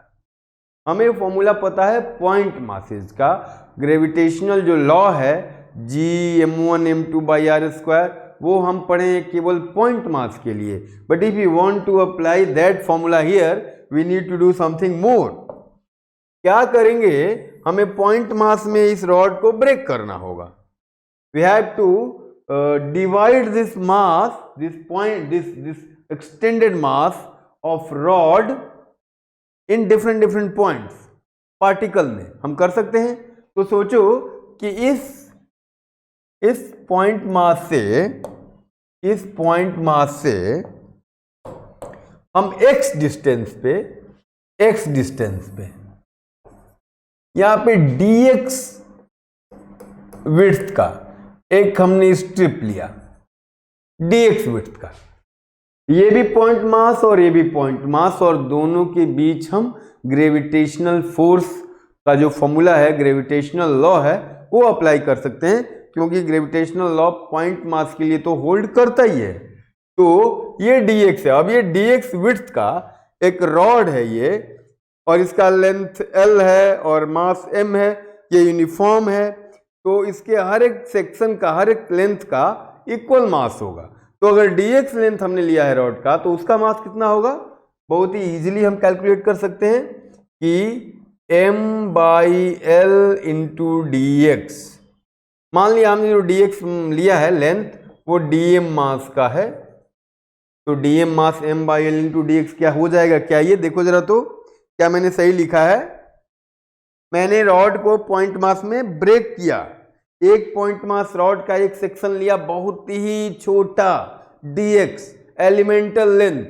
हमें फॉर्मूला पता है पॉइंट मासेस का। ग्रेविटेशनल जो लॉ है G m1m2/r², वो हम पढ़े केवल पॉइंट मास के लिए। But if you want to apply that formula here, we need to do something more. क्या करेंगे, हमें पॉइंट मास में इस रॉड को ब्रेक करना होगा। We have to divide this mass, this extended mass of rod in different points. Particle में हम कर सकते हैं। तो सोचो कि इस पॉइंट मास से हम x डिस्टेंस पे यहां पे dx विड्थ का एक हमने स्ट्रिप लिया, dx विड्थ का, ये भी पॉइंट मास और ये भी पॉइंट मास, और दोनों के बीच हम ग्रेविटेशनल फोर्स का जो फॉर्मूला है, ग्रेविटेशनल लॉ है, वो अप्लाई कर सकते हैं, क्योंकि ग्रेविटेशनल लॉ पॉइंट मास के लिए तो होल्ड करता ही है। तो ये dx है। अब ये dx विड्थ का एक रॉड है ये, और इसका लेंथ l है और मास m है, ये यूनिफॉर्म है। तो इसके हर एक सेक्शन का, हर एक लेंथ का इक्वल मास होगा। तो अगर dx लेंथ हमने लिया है रॉड का, तो उसका मास कितना होगा? बहुत ही इजीली हम कैलकुलेट कर सकते हैं कि m/l इंटू dx। मान लिया हमने जो dx लिया है लेंथ, वो dm मास का है, तो dm मास m/l इंटू dx क्या हो जाएगा? क्या ये देखो जरा, तो क्या मैंने सही लिखा है? मैंने रॉड को पॉइंट मास में ब्रेक किया, एक पॉइंट मास रॉड का एक सेक्शन लिया, बहुत ही छोटा, dx एलिमेंटल लेंथ,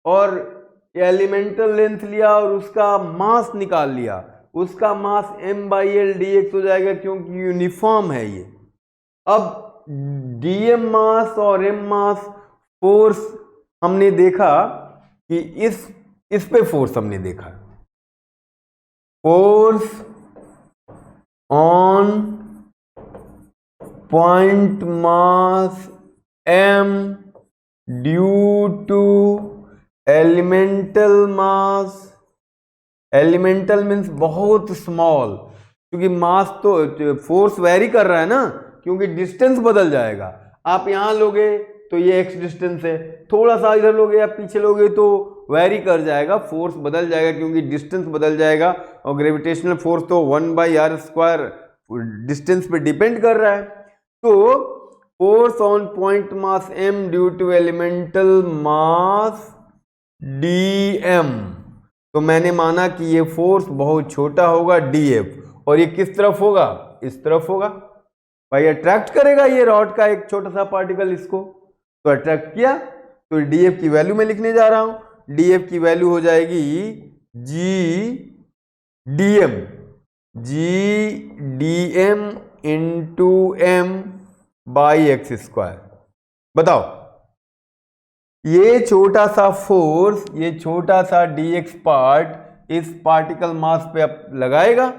और एलिमेंटल लेंथ लिया और उसका मास निकाल लिया, उसका मास m/l dx हो जाएगा, क्योंकि यूनिफॉर्म है ये। अब dm मास और m मास फोर्स हमने देखा कि इस पे फोर्स हमने देखा, force on point mass m due to elemental mass. Elemental means बहुत स्मॉल, क्योंकि मास तो फोर्स वेरी कर रहा है ना, क्योंकि डिस्टेंस बदल जाएगा। आप यहां लोगे तो ये x डिस्टेंस है, थोड़ा सा इधर लोगे या पीछे लोगे तो वेरी कर जाएगा, फोर्स बदल जाएगा, क्योंकि डिस्टेंस बदल जाएगा। और ग्रेविटेशनल फोर्स तो 1/r² डिस्टेंस पे डिपेंड कर रहा है। तो force on point mass m due to elemental mass dm, तो मैंने माना कि ये फोर्स बहुत छोटा होगा df, और ये किस तरफ होगा? इस तरफ होगा। भाई अट्रैक्ट करेगा ये रॉड का एक छोटा सा पार्टिकल इसको, तो अट्रैक्ट किया, तो df की वैल्यू मैं लिखने जा रहा हूं। df की वैल्यू हो जाएगी g dm इंटू m/x²। बताओ, ये छोटा सा फोर्स, ये छोटा सा dx पार्ट इस पार्टिकल मास पे अब लगाएगा।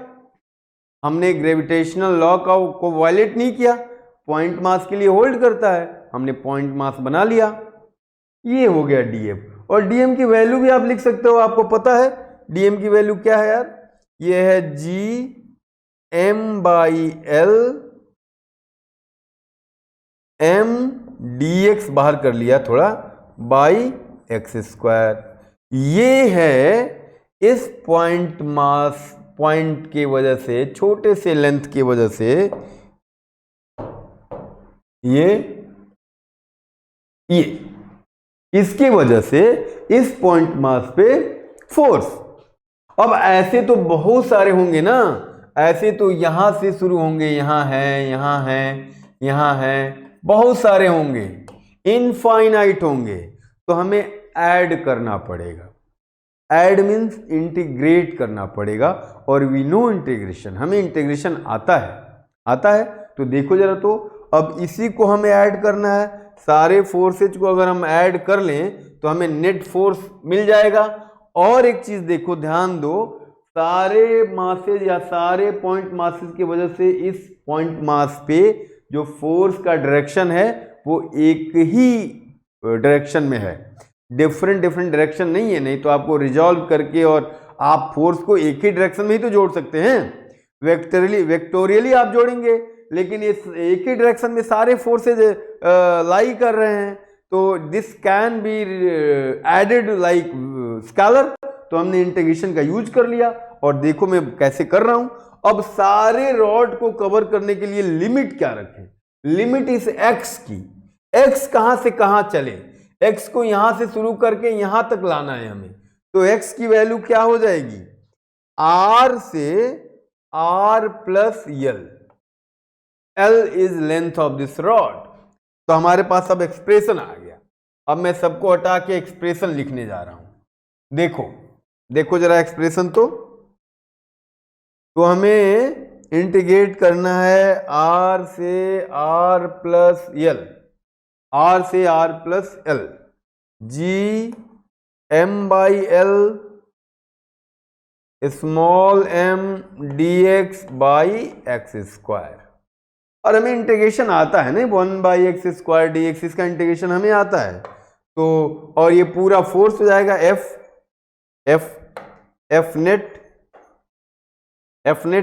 हमने ग्रेविटेशनल लॉ को वायलेट नहीं किया, पॉइंट मास के लिए होल्ड करता है, हमने पॉइंट मास बना लिया। ये हो गया df, और dm की वैल्यू भी आप लिख सकते हो, आपको पता है dm की वैल्यू क्या है यार? ये है g m/l, m dx बाहर कर लिया थोड़ा, x²। ये है इस पॉइंट मास, पॉइंट के वजह से, छोटे से लेंथ की वजह से ये इसकी वजह से इस पॉइंट मास पे फोर्स। अब ऐसे तो बहुत सारे होंगे ना, ऐसे तो यहां से शुरू होंगे, यहां है, यहां है, यहां है, बहुत सारे होंगे, इनफाइनाइट होंगे, तो हमें ऐड करना पड़ेगा। ऐड मीन्स इंटीग्रेट करना पड़ेगा, और वी नो इंटीग्रेशन, हमें इंटीग्रेशन आता है। तो देखो जरा, तो अब इसी को हमें ऐड करना है, सारे फोर्सेज को अगर हम ऐड कर लें तो हमें नेट फोर्स मिल जाएगा। और एक चीज देखो, ध्यान दो, सारे मासेज या सारे पॉइंट मासेज की वजह से इस पॉइंट मास पे जो फोर्स का डायरेक्शन है वो एक ही डायरेक्शन में है, डिफरेंट डायरेक्शन नहीं है। नहीं तो आपको रिजॉल्व करके और आप फोर्स को एक ही डायरेक्शन में ही तो जोड़ सकते हैं, वेक्टोरियली आप जोड़ेंगे, लेकिन ये एक ही डायरेक्शन में सारे फोर्सेज लाई कर रहे हैं, तो this can be added like scalar. तो हमने इंटीग्रेशन का यूज कर लिया, और देखो मैं कैसे कर रहा हूं। अब सारे रॉड को कवर करने के लिए लिमिट क्या रखें? लिमिट इस एक्स की, एक्स कहां से कहां चले, एक्स को यहां से शुरू करके यहां तक लाना है हमें। तो एक्स की वैल्यू क्या हो जाएगी? आर से r plus l, l is length of this rod. तो हमारे पास अब एक्सप्रेशन आ गया। अब मैं सबको हटा के एक्सप्रेशन लिखने जा रहा हूं। देखो जरा एक्सप्रेशन, तो हमें इंटीग्रेट करना है आर से आर प्लस यल, आर से r plus l, G M by L small M D X by X square. और हमें इंटीग्रेशन आता है ना, 1 by X square D X, इसका इंटीग्रेशन हमें आता है। तो और ये पूरा फोर्स हो जाएगा एफ नेट,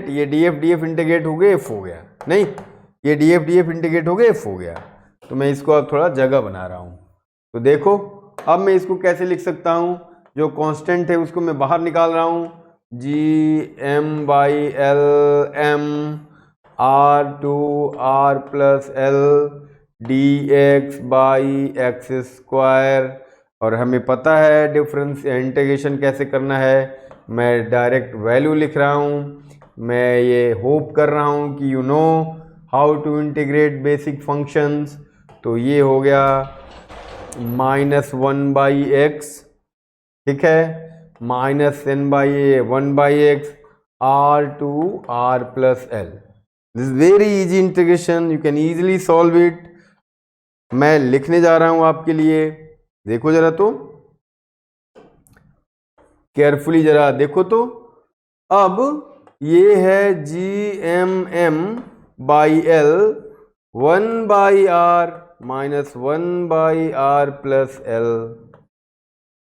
ये डी एफ इंटीग्रेट हो गया, एफ हो गया, नहीं ये डी एफ इंटीग्रेट हो गया, एफ हो गया। तो मैं इसको अब थोड़ा जगह बना रहा हूं। तो देखो अब मैं इसको कैसे लिख सकता हूं, जो कांस्टेंट है उसको मैं बाहर निकाल रहा हूं, G M by L M R to R plus L D X by X square. और हमें पता है डिफरेंस इंटीग्रेशन कैसे करना है, मैं डायरेक्ट वैल्यू लिख रहा हूँ। मैं ये होप कर रहा हूँ कि you know how to integrate basic functions. तो ये हो गया -1 बाई एक्स, ठीक है, -n by 1 by X R to R plus L. This very easy integration, you can easily solve it. मैं लिखने जा रहा हूं आपके लिए, देखो जरा, तो केयरफुली जरा देखो। तो अब ये है G M by L 1 by R -1 by R plus L.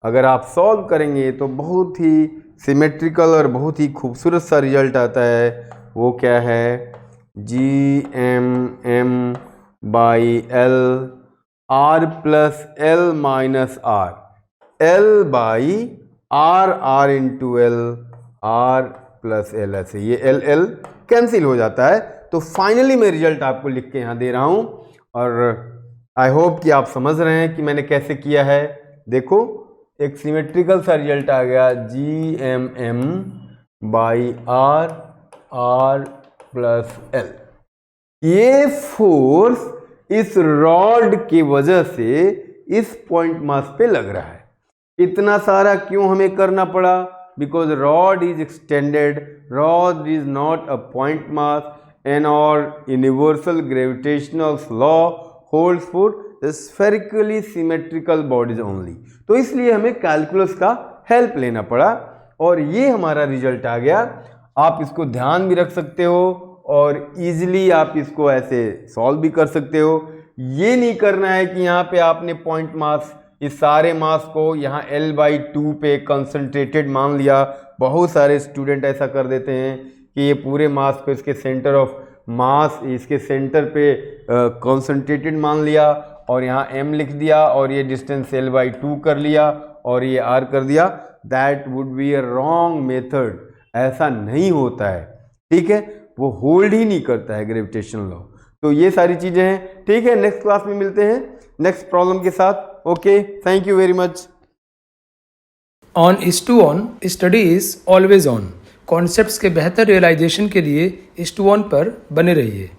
अगर आप सॉल्व करेंगे तो बहुत ही सिमेट्रिकल और बहुत ही खूबसूरत सा रिजल्ट आता है। वो क्या है, G M by L R plus L minus R, L by R into L, R plus L, ऐसे ये एल कैंसिल हो जाता है। तो फाइनली मैं रिजल्ट आपको लिख के यहाँ दे रहा हूँ, और आई होप कि आप समझ रहे हैं कि मैंने कैसे किया है। देखो एक सिमेट्रिकल सा रिजल्ट आ गया, G M by R plus L. ये फोर्स इस रॉड की वजह से इस पॉइंट मास पे लग रहा है। इतना सारा क्यों हमें करना पड़ा? Because rod is extended, rod is not a point mass, and और universal gravitational law holds for spherically symmetrical bodies only. तो इसलिए हमें कैलकुलस का हेल्प लेना पड़ा, और ये हमारा रिजल्ट आ गया। आप इसको ध्यान भी रख सकते हो, और इजीली आप इसको ऐसे सॉल्व भी कर सकते हो। ये नहीं करना है कि यहाँ पे आपने पॉइंट मास, इस सारे मास को यहाँ L/2 पे कंसंट्रेटेड मान लिया। बहुत सारे स्टूडेंट ऐसा कर देते हैं कि ये पूरे मास को इसके सेंटर ऑफ मास, इसके सेंटर पे कंसंट्रेटेड मान लिया, और यहाँ m लिख दिया, और ये डिस्टेंस L/2 कर लिया, और ये r कर दिया। That would be a wrong method. ऐसा नहीं होता है, ठीक है, वो होल्ड ही नहीं करता है ग्रेविटेशनल लॉ। तो ये सारी चीजें हैं, ठीक है। नेक्स्ट क्लास में मिलते हैं नेक्स्ट प्रॉब्लम के साथ। Okay, thank you very much. On IS2ON study is always on. Concepts के बेहतर रियलाइजेशन के लिए IS2ON पर बने रहिए।